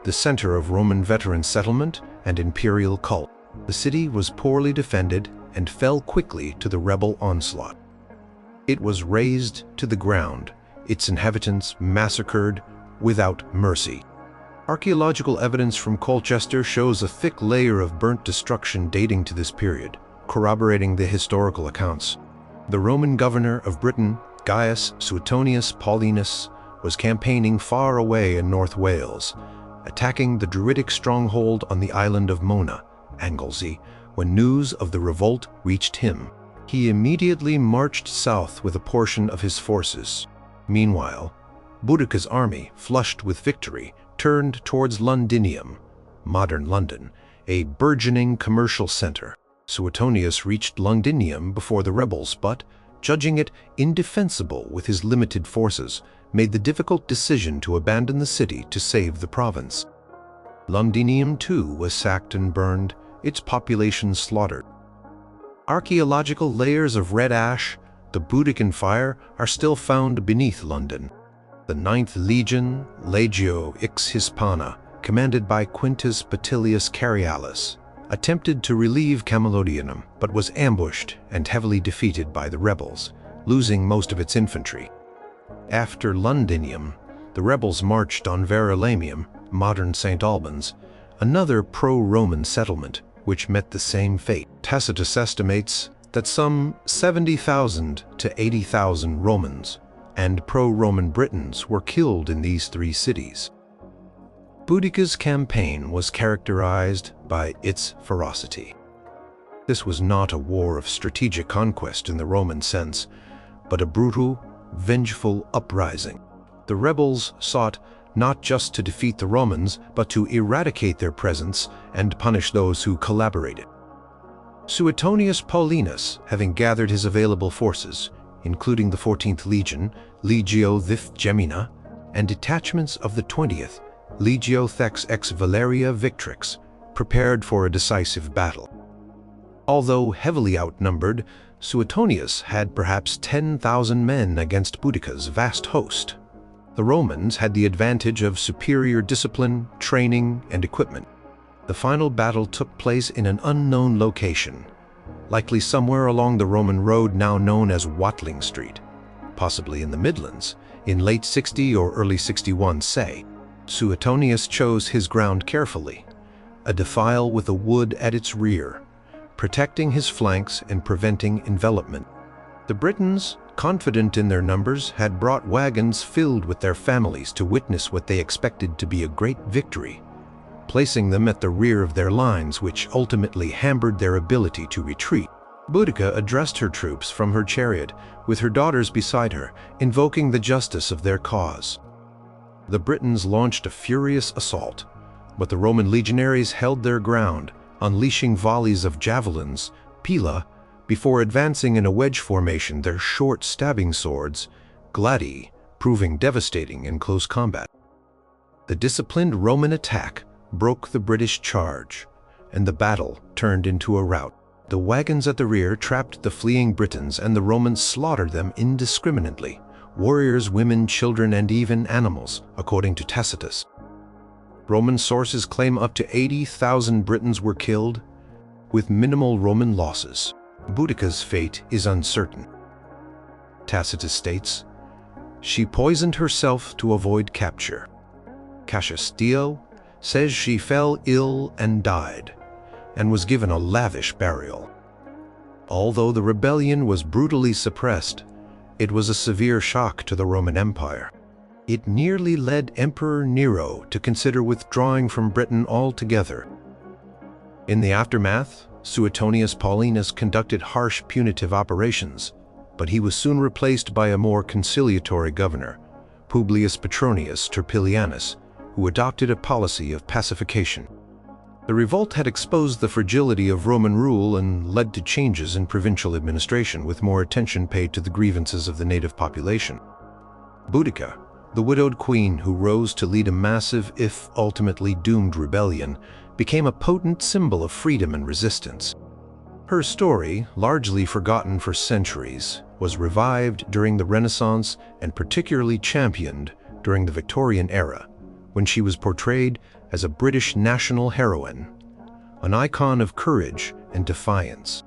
the center of Roman veteran settlement and imperial cult. The city was poorly defended and fell quickly to the rebel onslaught. It was razed to the ground, its inhabitants massacred without mercy. Archaeological evidence from Colchester shows a thick layer of burnt destruction dating to this period, corroborating the historical accounts. The Roman governor of Britain, Gaius Suetonius Paulinus, was campaigning far away in North Wales, attacking the Druidic stronghold on the island of Mona, Anglesey, when news of the revolt reached him. He immediately marched south with a portion of his forces. Meanwhile, Boudica's army, flushed with victory, turned towards Londinium, modern London, a burgeoning commercial center. Suetonius reached Londinium before the rebels, but, judging it indefensible with his limited forces, made the difficult decision to abandon the city to save the province. Londinium too was sacked and burned, its population slaughtered. Archaeological layers of red ash, the Boudican fire, are still found beneath London. The 9th Legion, Legio X Hispana, commanded by Quintus Batilius Carialis, attempted to relieve Camalodunum, but was ambushed and heavily defeated by the rebels, losing most of its infantry. After Londinium, the rebels marched on Verulamium, modern St. Albans, another pro-Roman settlement, which met the same fate. Tacitus estimates that some 70,000 to 80,000 Romans and pro-Roman Britons were killed in these 3 cities. Boudica's campaign was characterized by its ferocity. This was not a war of strategic conquest in the Roman sense, but a brutal, vengeful uprising. The rebels sought not just to defeat the Romans, but to eradicate their presence and punish those who collaborated. Suetonius Paulinus, having gathered his available forces, including the 14th Legion, Legio Vif Gemina, and detachments of the 20th, Legio Thex ex Valeria Victrix, prepared for a decisive battle. Although heavily outnumbered, Suetonius had perhaps 10,000 men against Boudica's vast host. The Romans had the advantage of superior discipline, training, and equipment. The final battle took place in an unknown location, likely somewhere along the Roman road now known as Watling Street, possibly in the Midlands, in late 60 or early 61 say. Suetonius chose his ground carefully, a defile with a wood at its rear, protecting his flanks and preventing envelopment. The Britons, confident in their numbers, had brought wagons filled with their families to witness what they expected to be a great victory, placing them at the rear of their lines, which ultimately hampered their ability to retreat. Boudica addressed her troops from her chariot, with her daughters beside her, invoking the justice of their cause. The Britons launched a furious assault, but the Roman legionaries held their ground, unleashing volleys of javelins, pila, before advancing in a wedge formation, their short stabbing swords, gladi, proving devastating in close combat. The disciplined Roman attack broke the British charge, and the battle turned into a rout. The wagons at the rear trapped the fleeing Britons, and the Romans slaughtered them indiscriminately, warriors, women, children, and even animals, according to Tacitus. Roman sources claim up to 80,000 Britons were killed, with minimal Roman losses. Boudica's fate is uncertain. Tacitus states, "She poisoned herself to avoid capture." Cassius Dio says she fell ill and died, and was given a lavish burial. Although the rebellion was brutally suppressed, it was a severe shock to the Roman Empire. It nearly led Emperor Nero to consider withdrawing from Britain altogether. In the aftermath, Suetonius Paulinus conducted harsh punitive operations, but he was soon replaced by a more conciliatory governor, Publius Petronius Turpilianus, who adopted a policy of pacification. The revolt had exposed the fragility of Roman rule and led to changes in provincial administration, with more attention paid to the grievances of the native population. Boudica, the widowed queen who rose to lead a massive, if ultimately doomed, rebellion, became a potent symbol of freedom and resistance. Her story, largely forgotten for centuries, was revived during the Renaissance and particularly championed during the Victorian era, when she was portrayed as a British national heroine, an icon of courage and defiance.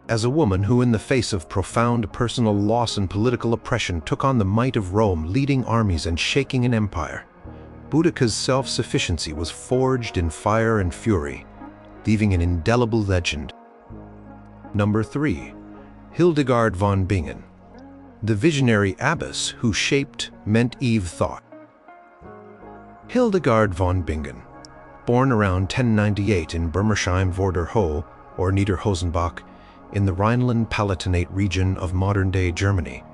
As a woman who, in the face of profound personal loss and political oppression, took on the might of Rome, leading armies and shaking an empire, Boudica's self-sufficiency was forged in fire and fury, leaving an indelible legend. Number 3. Hildegard von Bingen, the visionary abbess who shaped medieval thought. Hildegard von Bingen, born around 1098 in Bermersheim-Vorderhohe, or Niederhosenbach, in the Rhineland-Palatinate region of modern-day Germany,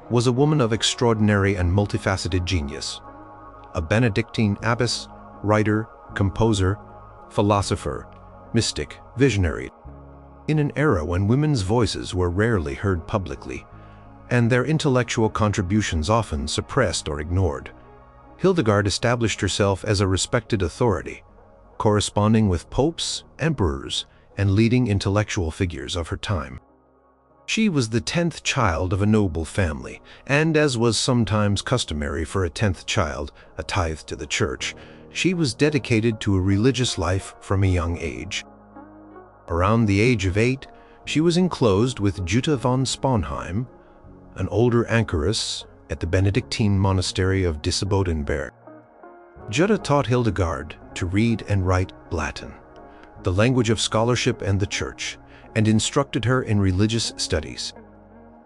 was a woman of extraordinary and multifaceted genius. A Benedictine abbess, writer, composer, philosopher, mystic, visionary. In an era when women's voices were rarely heard publicly, and their intellectual contributions often suppressed or ignored, Hildegard established herself as a respected authority, corresponding with popes, emperors, and leading intellectual figures of her time. She was the 10th child of a noble family, and as was sometimes customary for a 10th child, a tithe to the church, she was dedicated to a religious life from a young age. Around the age of 8, she was enclosed with Jutta von Sponheim, an older anchoress at the Benedictine monastery of Dissebodenberg. Jutta taught Hildegard to read and write Latin, the language of scholarship and the church, and instructed her in religious studies.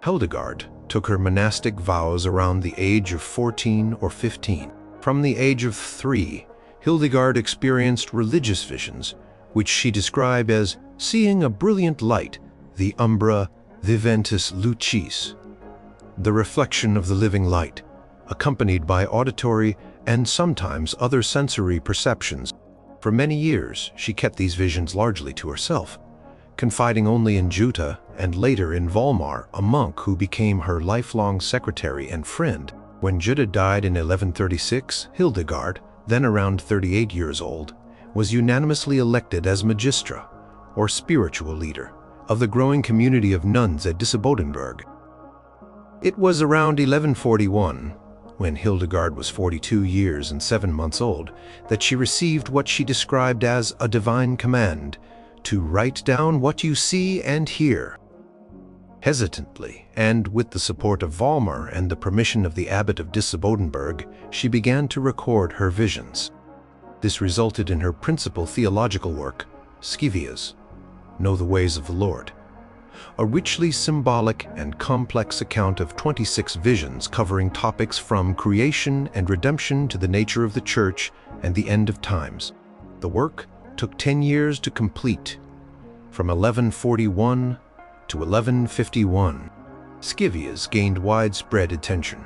Hildegard took her monastic vows around the age of 14 or 15. From the age of 3, Hildegard experienced religious visions, which she described as seeing a brilliant light, the umbra viventis lucis, the reflection of the living light, accompanied by auditory and sometimes other sensory perceptions. For many years, she kept these visions largely to herself, confiding only in Jutta and later in Volmar, a monk who became her lifelong secretary and friend. When Jutta died in 1136, Hildegard, then around 38 years old, was unanimously elected as magistra, or spiritual leader, of the growing community of nuns at Dissebodenberg. It was around 1141, when Hildegard was 42 years and 7 months old, that she received what she described as a divine command to write down what you see and hear. Hesitantly, and with the support of Volmar and the permission of the abbot of Dissebodenberg, she began to record her visions. This resulted in her principal theological work, Scivias, Know the Ways of the Lord, a richly symbolic and complex account of 26 visions covering topics from creation and redemption to the nature of the Church and the end of times. The work took 10 years to complete, from 1141 to 1151. Scivias gained widespread attention,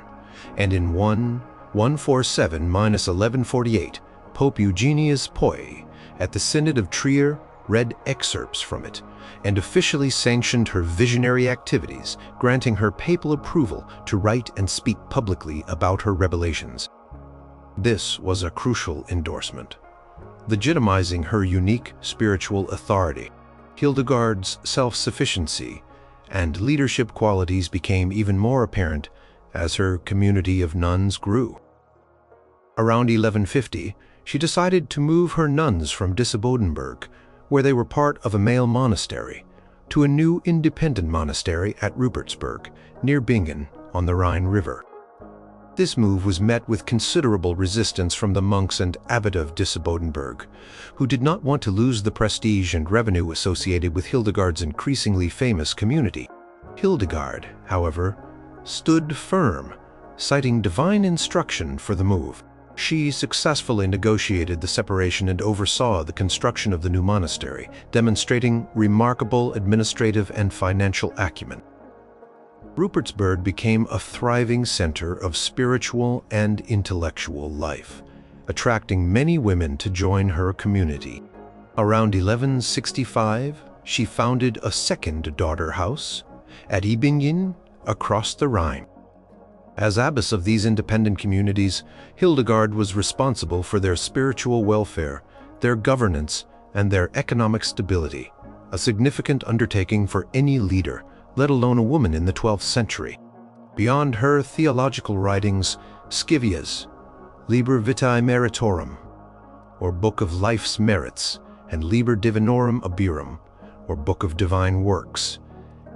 and in 1147–1148, Pope Eugenius Poi, at the Synod of Trier, read excerpts from it and officially sanctioned her visionary activities, granting her papal approval to write and speak publicly about her revelations. This was a crucial endorsement, legitimizing her unique spiritual authority. Hildegard's self-sufficiency and leadership qualities became even more apparent as her community of nuns grew. Around 1150, she decided to move her nuns from Disibodenberg, where they were part of a male monastery, to a new independent monastery at Rupertsberg, near Bingen on the Rhine River. This move was met with considerable resistance from the monks and abbot of Disibodenberg, who did not want to lose the prestige and revenue associated with Hildegard's increasingly famous community. Hildegard, however, stood firm, citing divine instruction for the move. She successfully negotiated the separation and oversaw the construction of the new monastery, demonstrating remarkable administrative and financial acumen. Rupertsberg became a thriving center of spiritual and intellectual life, attracting many women to join her community. Around 1165, she founded a second daughter house at Ibingen across the Rhine. As abbess of these independent communities, Hildegard was responsible for their spiritual welfare, their governance, and their economic stability, a significant undertaking for any leader, let alone a woman in the 12th century. Beyond her theological writings, Scivias, Liber Vitae Meritorum, or Book of Life's Merits, and Liber Divinorum Abirum, or Book of Divine Works,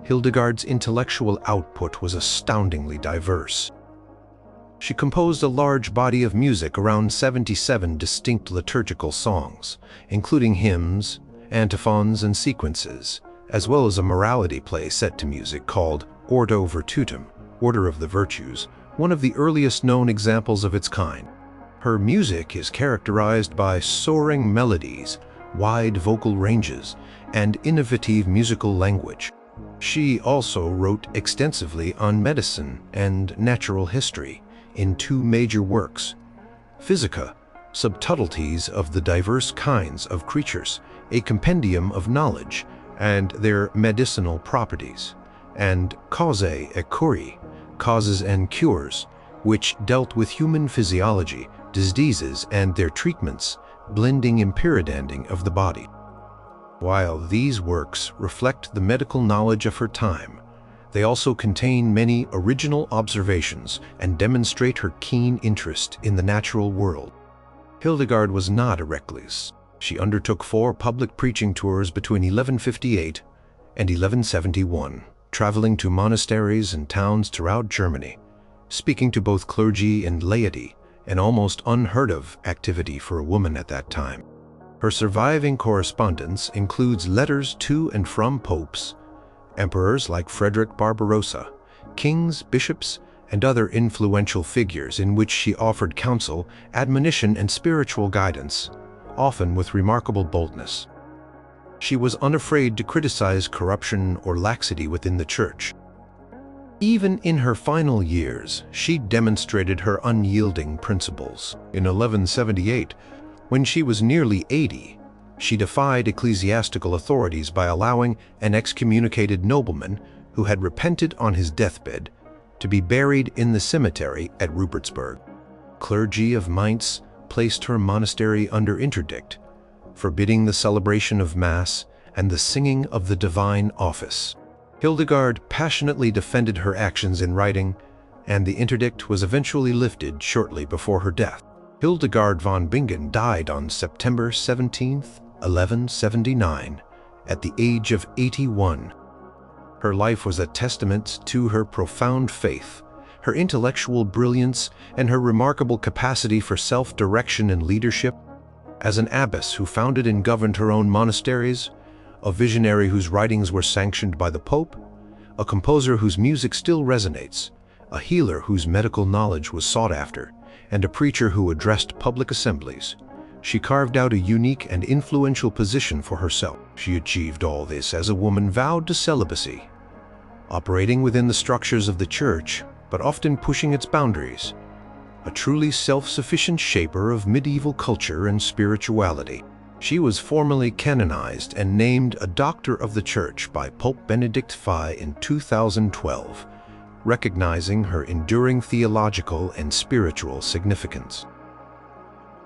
Hildegard's intellectual output was astoundingly diverse. She composed a large body of music, around 77 distinct liturgical songs, including hymns, antiphons, and sequences, as well as a morality play set to music called Ordo Virtutum, Order of the Virtues, one of the earliest known examples of its kind. Her music is characterized by soaring melodies, wide vocal ranges, and innovative musical language. She also wrote extensively on medicine and natural history in two major works: Physica, Subtleties of the Diverse Kinds of Creatures, a compendium of knowledge and their medicinal properties, and Causae et Curae, Causes and Cures, which dealt with human physiology, diseases, and their treatments, blending imperadanding of the body. While these works reflect the medical knowledge of her time, they also contain many original observations and demonstrate her keen interest in the natural world. Hildegard was not a recluse. She undertook 4 public preaching tours between 1158 and 1171, traveling to monasteries and towns throughout Germany, speaking to both clergy and laity, an almost unheard-of activity for a woman at that time. Her surviving correspondence includes letters to and from popes, emperors like Frederick Barbarossa, kings, bishops, and other influential figures, in which she offered counsel, admonition, and spiritual guidance, often with remarkable boldness. She was unafraid to criticize corruption or laxity within the Church. Even in her final years, she demonstrated her unyielding principles. In 1178, when she was nearly 80, she defied ecclesiastical authorities by allowing an excommunicated nobleman who had repented on his deathbed to be buried in the cemetery at Rupertsberg. Clergy of Mainz placed her monastery under interdict, forbidding the celebration of Mass and the singing of the divine office. Hildegard passionately defended her actions in writing, and the interdict was eventually lifted shortly before her death. Hildegard von Bingen died on September 17, 1179, at the age of 81. Her life was a testament to her profound faith, her intellectual brilliance, and her remarkable capacity for self-direction and leadership. As an abbess who founded and governed her own monasteries, a visionary whose writings were sanctioned by the Pope, a composer whose music still resonates, a healer whose medical knowledge was sought after, and a preacher who addressed public assemblies. She carved out a unique and influential position for herself. She achieved all this as a woman vowed to celibacy, operating within the structures of the church, but often pushing its boundaries. A truly self-sufficient shaper of medieval culture and spirituality. She was formally canonized and named a Doctor of the Church by Pope Benedict XI in 2012, recognizing her enduring theological and spiritual significance.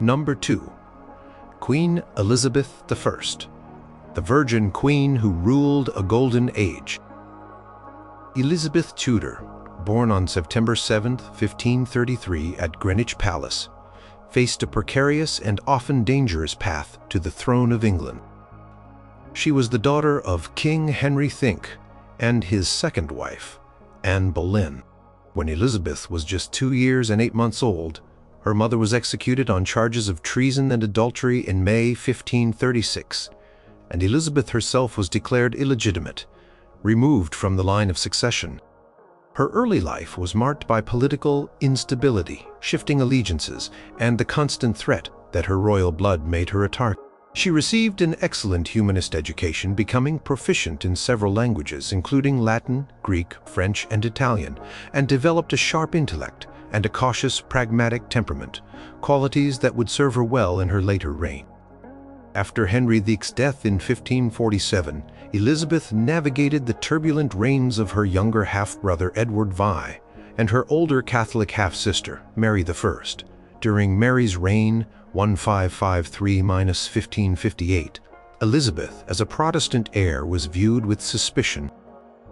Number 2. Queen Elizabeth I, the Virgin Queen who ruled a golden age. Elizabeth Tudor, born on September 7, 1533 at Greenwich Palace, faced a precarious and often dangerous path to the throne of England. She was the daughter of King Henry Think and his second wife, Anne Boleyn. When Elizabeth was just 2 years and 8 months old, her mother was executed on charges of treason and adultery in May 1536, and Elizabeth herself was declared illegitimate, removed from the line of succession. Her early life was marked by political instability, shifting allegiances, and the constant threat that her royal blood made her a target. She received an excellent humanist education, becoming proficient in several languages, including Latin, Greek, French, and Italian, and developed a sharp intellect and a cautious, pragmatic temperament, qualities that would serve her well in her later reign. After Henry VIII's death in 1547, Elizabeth navigated the turbulent reigns of her younger half-brother Edward VI and her older Catholic half-sister, Mary I. During Mary's reign, 1553–1558, Elizabeth, as a Protestant heir, was viewed with suspicion.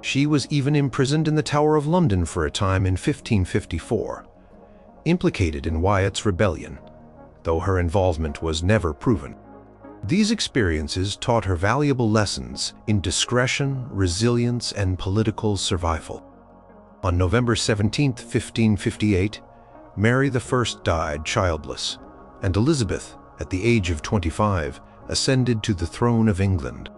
She was even imprisoned in the Tower of London for a time in 1554, implicated in Wyatt's rebellion, though her involvement was never proven. These experiences taught her valuable lessons in discretion, resilience, and political survival. On November 17, 1558, Mary I died childless, and Elizabeth, at the age of 25, ascended to the throne of England.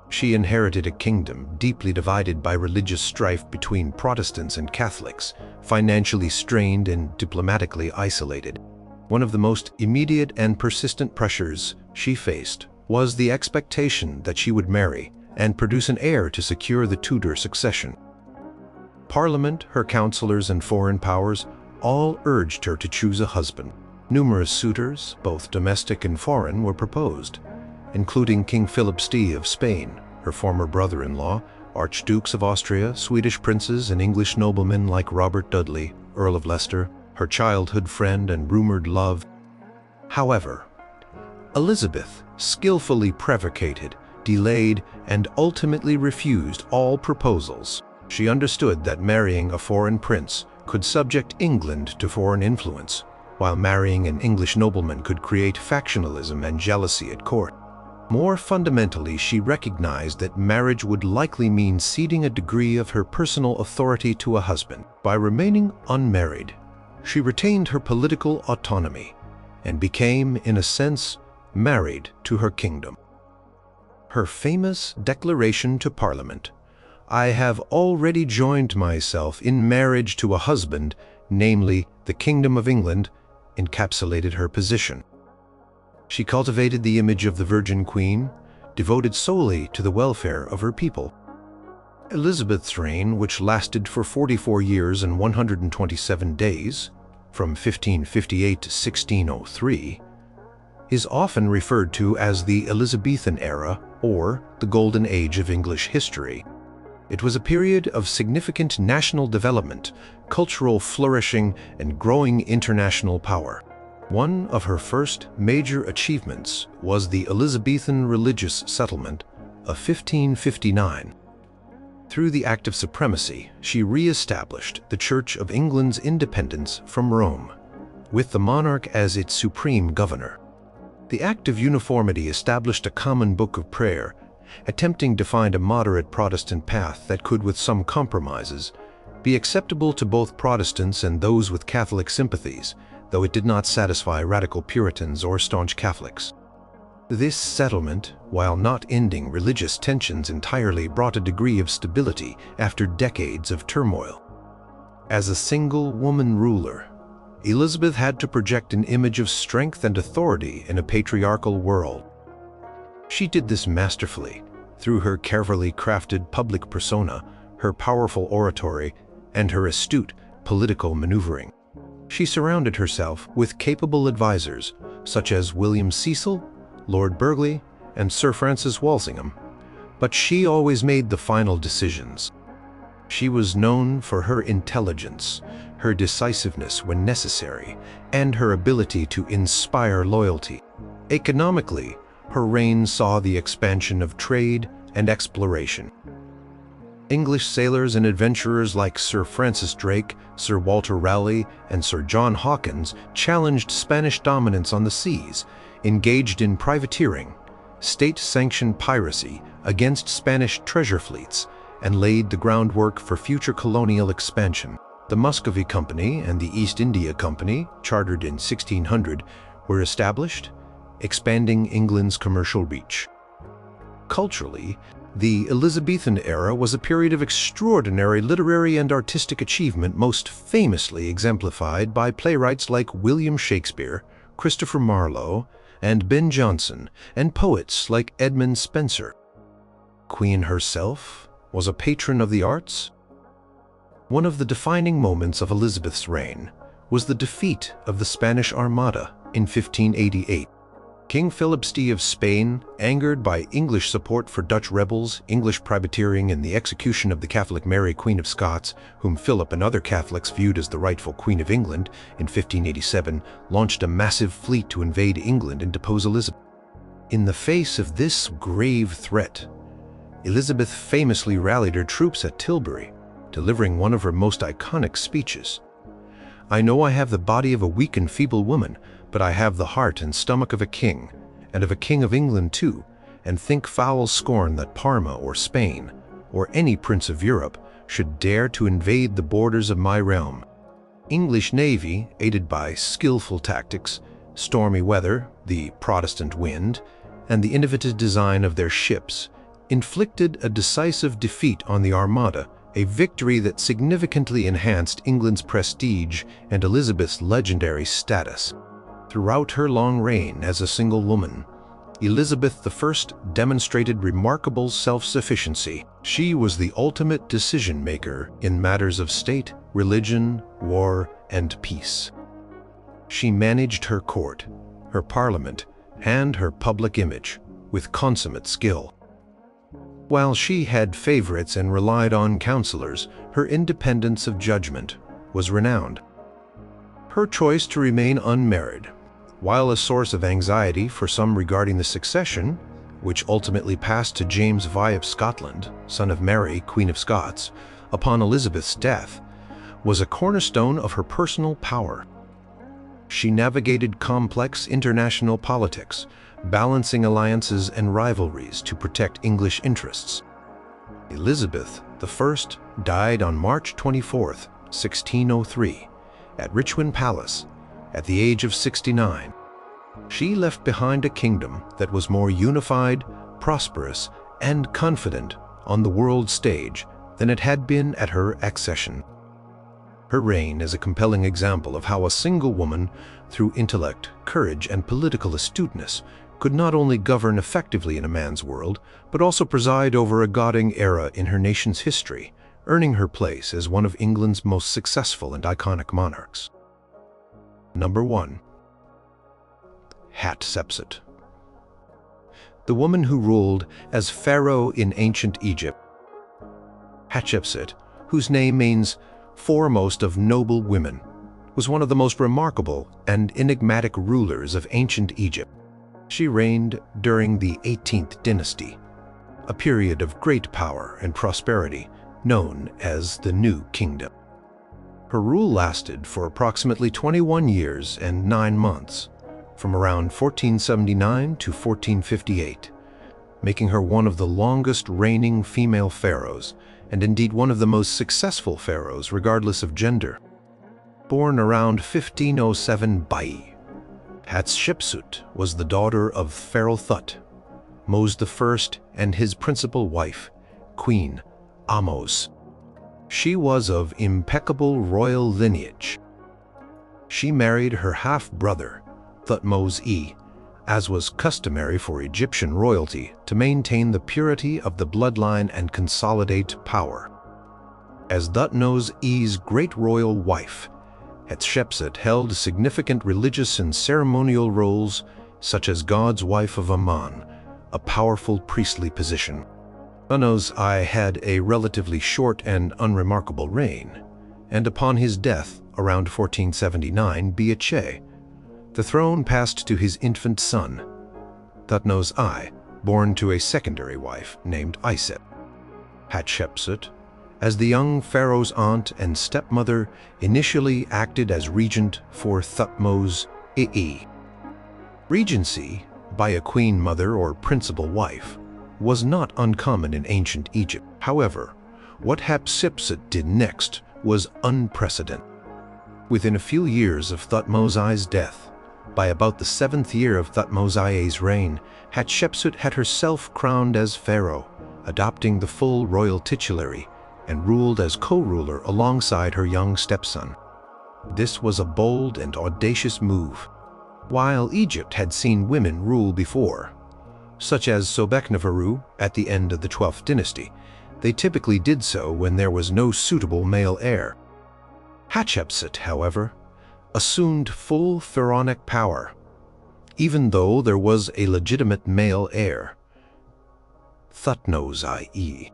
She inherited a kingdom deeply divided by religious strife between Protestants and Catholics, financially strained and diplomatically isolated. One of the most immediate and persistent pressures she faced was the expectation that she would marry and produce an heir to secure the Tudor succession. Parliament, her counselors, and foreign powers all urged her to choose a husband. Numerous suitors, both domestic and foreign, were proposed, including King Philip Ii of Spain, her former brother-in-law, archdukes of Austria, Swedish princes, and English noblemen like Robert Dudley, Earl of Leicester, her childhood friend and rumored love. However, Elizabeth skillfully prevaricated, delayed, and ultimately refused all proposals. She understood that marrying a foreign prince could subject England to foreign influence, while marrying an English nobleman could create factionalism and jealousy at court. More fundamentally, she recognized that marriage would likely mean ceding a degree of her personal authority to a husband. By remaining unmarried, she retained her political autonomy and became, in a sense, married to her kingdom. Her famous declaration to Parliament, "I have already joined myself in marriage to a husband, namely the Kingdom of England," encapsulated her position. She cultivated the image of the Virgin Queen, devoted solely to the welfare of her people. Elizabeth's reign, which lasted for 44 years and 127 days, from 1558 to 1603, is often referred to as the Elizabethan era or the Golden Age of English history. It was a period of significant national development, cultural flourishing, and growing international power. One of her first major achievements was the Elizabethan religious settlement of 1559. Through the Act of Supremacy, she re-established the Church of England's independence from Rome, with the monarch as its supreme governor. The Act of Uniformity established a common book of prayer, attempting to find a moderate Protestant path that could, with some compromises, be acceptable to both Protestants and those with Catholic sympathies, though it did not satisfy radical Puritans or staunch Catholics. This settlement, while not ending religious tensions entirely, brought a degree of stability after decades of turmoil. As a single woman ruler, Elizabeth had to project an image of strength and authority in a patriarchal world. She did this masterfully through her carefully crafted public persona, her powerful oratory, and her astute political maneuvering. She surrounded herself with capable advisors such as William Cecil, Lord Burghley, and Sir Francis Walsingham, but she always made the final decisions. She was known for her intelligence, her decisiveness when necessary, and her ability to inspire loyalty. Economically, her reign saw the expansion of trade and exploration. English sailors and adventurers like Sir Francis Drake, Sir Walter Raleigh, and Sir John Hawkins challenged Spanish dominance on the seas, engaged in privateering, state-sanctioned piracy against Spanish treasure fleets, and laid the groundwork for future colonial expansion. The Muscovy Company and the East India Company, chartered in 1600, were established, expanding England's commercial reach. Culturally, the Elizabethan era was a period of extraordinary literary and artistic achievement, most famously exemplified by playwrights like William Shakespeare, Christopher Marlowe, and Ben Jonson, and poets like Edmund Spenser. Queen herself was a patron of the arts. One of the defining moments of Elizabeth's reign was the defeat of the Spanish Armada in 1588. King Philip of Spain, angered by English support for Dutch rebels, English privateering, and the execution of the Catholic Mary, Queen of Scots, whom Philip and other Catholics viewed as the rightful Queen of England, in 1587, launched a massive fleet to invade England and depose Elizabeth. In the face of this grave threat, Elizabeth famously rallied her troops at Tilbury, delivering one of her most iconic speeches. "I know I have the body of a weak and feeble woman, but I have the heart and stomach of a king, and of a king of England too, and think foul scorn that Parma or Spain, or any prince of Europe, should dare to invade the borders of my realm." English navy, aided by skillful tactics, stormy weather, the Protestant wind, and the innovative design of their ships, inflicted a decisive defeat on the Armada, a victory that significantly enhanced England's prestige and Elizabeth's legendary status. Throughout her long reign as a single woman, Elizabeth I demonstrated remarkable self-sufficiency. She was the ultimate decision-maker in matters of state, religion, war, and peace. She managed her court, her parliament, and her public image with consummate skill. While she had favorites and relied on counselors, her independence of judgment was renowned. Her choice to remain unmarried, while a source of anxiety for some regarding the succession, which ultimately passed to James VI of Scotland, son of Mary, Queen of Scots, upon Elizabeth's death, was a cornerstone of her personal power. She navigated complex international politics, balancing alliances and rivalries to protect English interests. Elizabeth I died on March 24, 1603, at Richmond Palace, at the age of 69. She left behind a kingdom that was more unified, prosperous, and confident on the world stage than it had been at her accession. Her reign is a compelling example of how a single woman, through intellect, courage, and political astuteness, could not only govern effectively in a man's world, but also preside over a goding era in her nation's history, earning her place as one of England's most successful and iconic monarchs. Number 1. Hatshepsut. The woman who ruled as pharaoh in ancient Egypt. Hatshepsut, whose name means foremost of noble women, was one of the most remarkable and enigmatic rulers of ancient Egypt. She reigned during the 18th dynasty, a period of great power and prosperity known as the New Kingdom. Her rule lasted for approximately 21 years and 9 months, from around 1479 to 1458, making her one of the longest reigning female pharaohs, and indeed one of the most successful pharaohs regardless of gender. Born around 1507 Bai, Hatshepsut was the daughter of Pharaoh Thut, Mose I, and his principal wife, Queen Ahmose. She was of impeccable royal lineage. She married her half-brother, Thutmose I, as was customary for Egyptian royalty to maintain the purity of the bloodline and consolidate power. As Thutmose I's great royal wife, Hatshepsut held significant religious and ceremonial roles, such as God's wife of Amun, a powerful priestly position. Thutmose I had a relatively short and unremarkable reign, and upon his death, around 1479 BHA, the throne passed to his infant son, Thutmose I, born to a secondary wife named Iset. Hatshepsut, as the young pharaoh's aunt and stepmother, initially acted as regent for Thutmose II. Regency by a queen mother or principal wife was not uncommon in ancient Egypt. However, what Hatshepsut did next was unprecedented. Within a few years of Thutmose I's death, by about the 7th year of Thutmose I's reign, Hatshepsut had herself crowned as pharaoh, adopting the full royal titulary, and ruled as co-ruler alongside her young stepson. This was a bold and audacious move. While Egypt had seen women rule before, such as Sobekneferu at the end of the 12th dynasty, they typically did so when there was no suitable male heir. Hatshepsut, however, assumed full pharaonic power, even though there was a legitimate male heir, Thutmose I.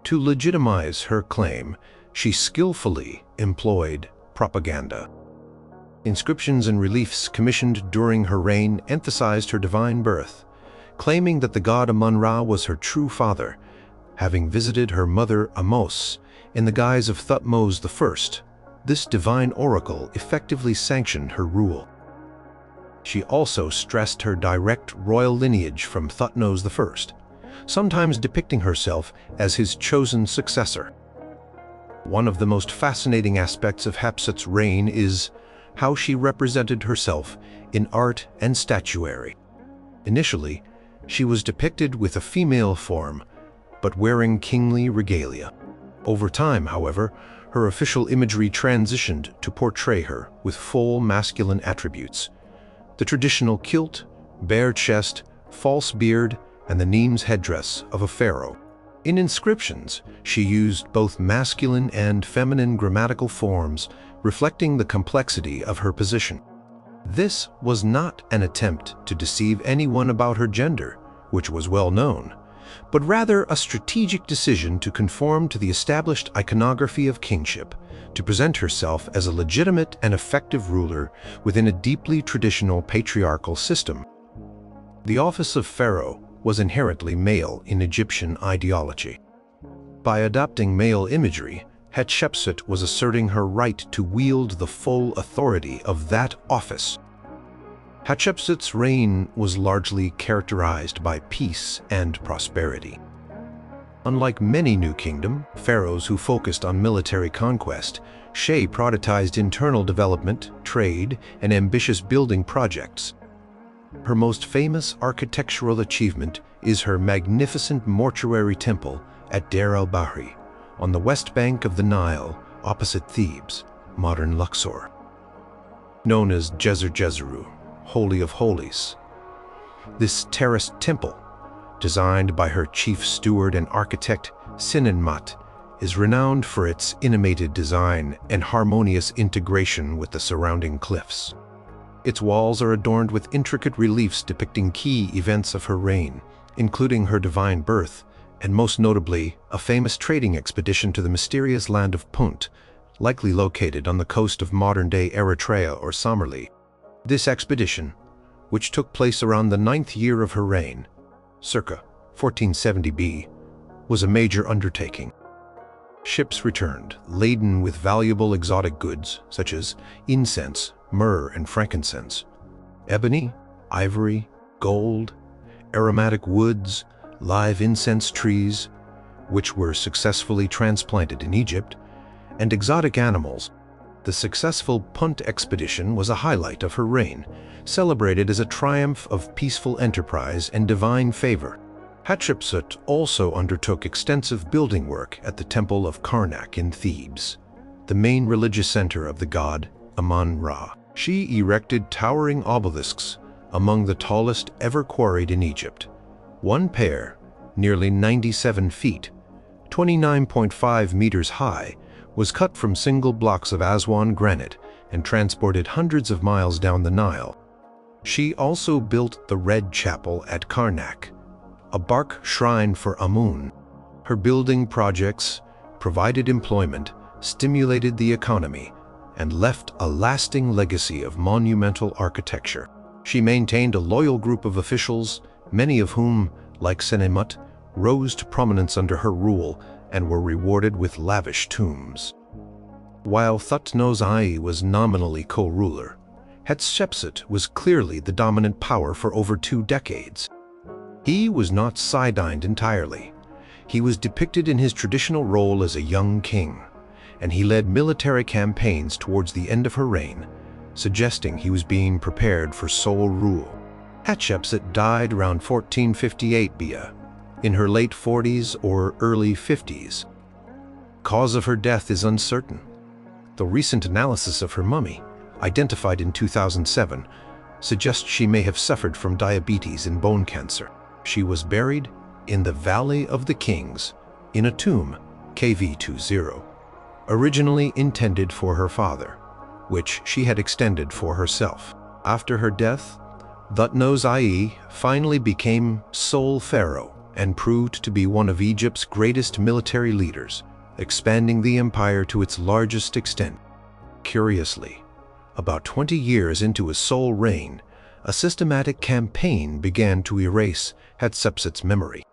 To legitimize her claim, she skillfully employed propaganda. Inscriptions and reliefs commissioned during her reign emphasized her divine birth, claiming that the god Amun-Ra was her true father, having visited her mother Ahmose in the guise of Thutmose I. This divine oracle effectively sanctioned her rule. She also stressed her direct royal lineage from Thutmose I, sometimes depicting herself as his chosen successor. One of the most fascinating aspects of Hatshepsut's reign is how she represented herself in art and statuary. Initially, she was depicted with a female form, but wearing kingly regalia. Over time, however, her official imagery transitioned to portray her with full masculine attributes. The traditional kilt, bare chest, false beard, and the Nemes headdress of a pharaoh. In inscriptions, she used both masculine and feminine grammatical forms, reflecting the complexity of her position. This was not an attempt to deceive anyone about her gender, which was well known, but rather a strategic decision to conform to the established iconography of kingship, to present herself as a legitimate and effective ruler within a deeply traditional patriarchal system. The office of pharaoh was inherently male in Egyptian ideology. By adopting male imagery, Hatshepsut was asserting her right to wield the full authority of that office. Hatshepsut's reign was largely characterized by peace and prosperity. Unlike many New Kingdom pharaohs who focused on military conquest, Shih prioritized internal development, trade, and ambitious building projects. Her most famous architectural achievement is her magnificent mortuary temple at Deir el-Bahri, on the west bank of the Nile, opposite Thebes, modern Luxor. Known as Djeser-Djeseru, Holy of Holies, this terraced temple, designed by her chief steward and architect Sinenmat, is renowned for its animated design and harmonious integration with the surrounding cliffs. Its walls are adorned with intricate reliefs depicting key events of her reign, including her divine birth, and most notably, a famous trading expedition to the mysterious land of Punt, likely located on the coast of modern-day Eritrea or Somalia. This expedition, which took place around the 9th year of her reign, circa 1470 B, was a major undertaking. Ships returned, laden with valuable exotic goods such as incense, myrrh, and frankincense, ebony, ivory, gold, aromatic woods, live incense trees, which were successfully transplanted in Egypt, and exotic animals. The successful Punt expedition was a highlight of her reign, celebrated as a triumph of peaceful enterprise and divine favor. Hatshepsut also undertook extensive building work at the Temple of Karnak in Thebes, the main religious center of the god Amun-Ra. She erected towering obelisks, among the tallest ever quarried in Egypt. One pair, nearly 97 feet, 29.5 meters high, was cut from single blocks of Aswan granite and transported hundreds of miles down the Nile. She also built the Red Chapel at Karnak, a bark shrine for Amun. Her building projects provided employment, stimulated the economy, and left a lasting legacy of monumental architecture. She maintained a loyal group of officials, many of whom, like Senenmut, rose to prominence under her rule and were rewarded with lavish tombs. While Thutmose was nominally co-ruler, Hatshepsut was clearly the dominant power for over 2 decades. He was not sidelined entirely. He was depicted in his traditional role as a young king, and he led military campaigns towards the end of her reign, suggesting he was being prepared for sole rule. Hatshepsut died around 1458 BA, in her late 40s or early 50s. Cause of her death is uncertain, though recent analysis of her mummy, identified in 2007, suggests she may have suffered from diabetes and bone cancer. She was buried in the Valley of the Kings, in a tomb, KV20, originally intended for her father, which she had extended for herself. After her death, Thutmose finally became sole pharaoh and proved to be one of Egypt's greatest military leaders, expanding the empire to its largest extent. Curiously, about 20 years into his sole reign, a systematic campaign began to erase Hatshepsut's memory.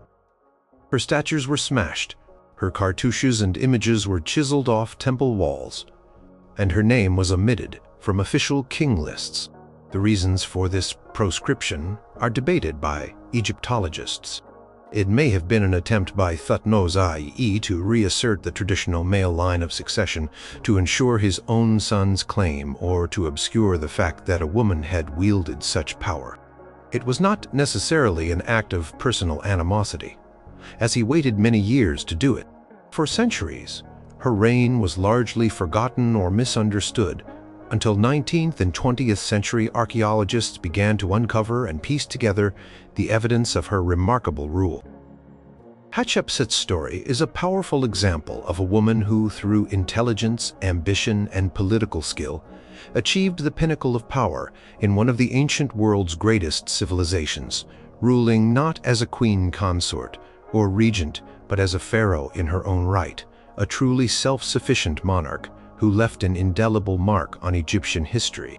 Her statues were smashed, her cartouches and images were chiseled off temple walls, and her name was omitted from official king lists. The reasons for this proscription are debated by Egyptologists. It may have been an attempt by Thutmose to reassert the traditional male line of succession to ensure his own son's claim, or to obscure the fact that a woman had wielded such power. It was not necessarily an act of personal animosity, as he waited many years to do it. For centuries, her reign was largely forgotten or misunderstood, until 19th and 20th century archaeologists began to uncover and piece together the evidence of her remarkable rule. Hatshepsut's story is a powerful example of a woman who, through intelligence, ambition, and political skill, achieved the pinnacle of power in one of the ancient world's greatest civilizations, ruling not as a queen consort or regent, but as a pharaoh in her own right, a truly self-sufficient monarch who left an indelible mark on Egyptian history.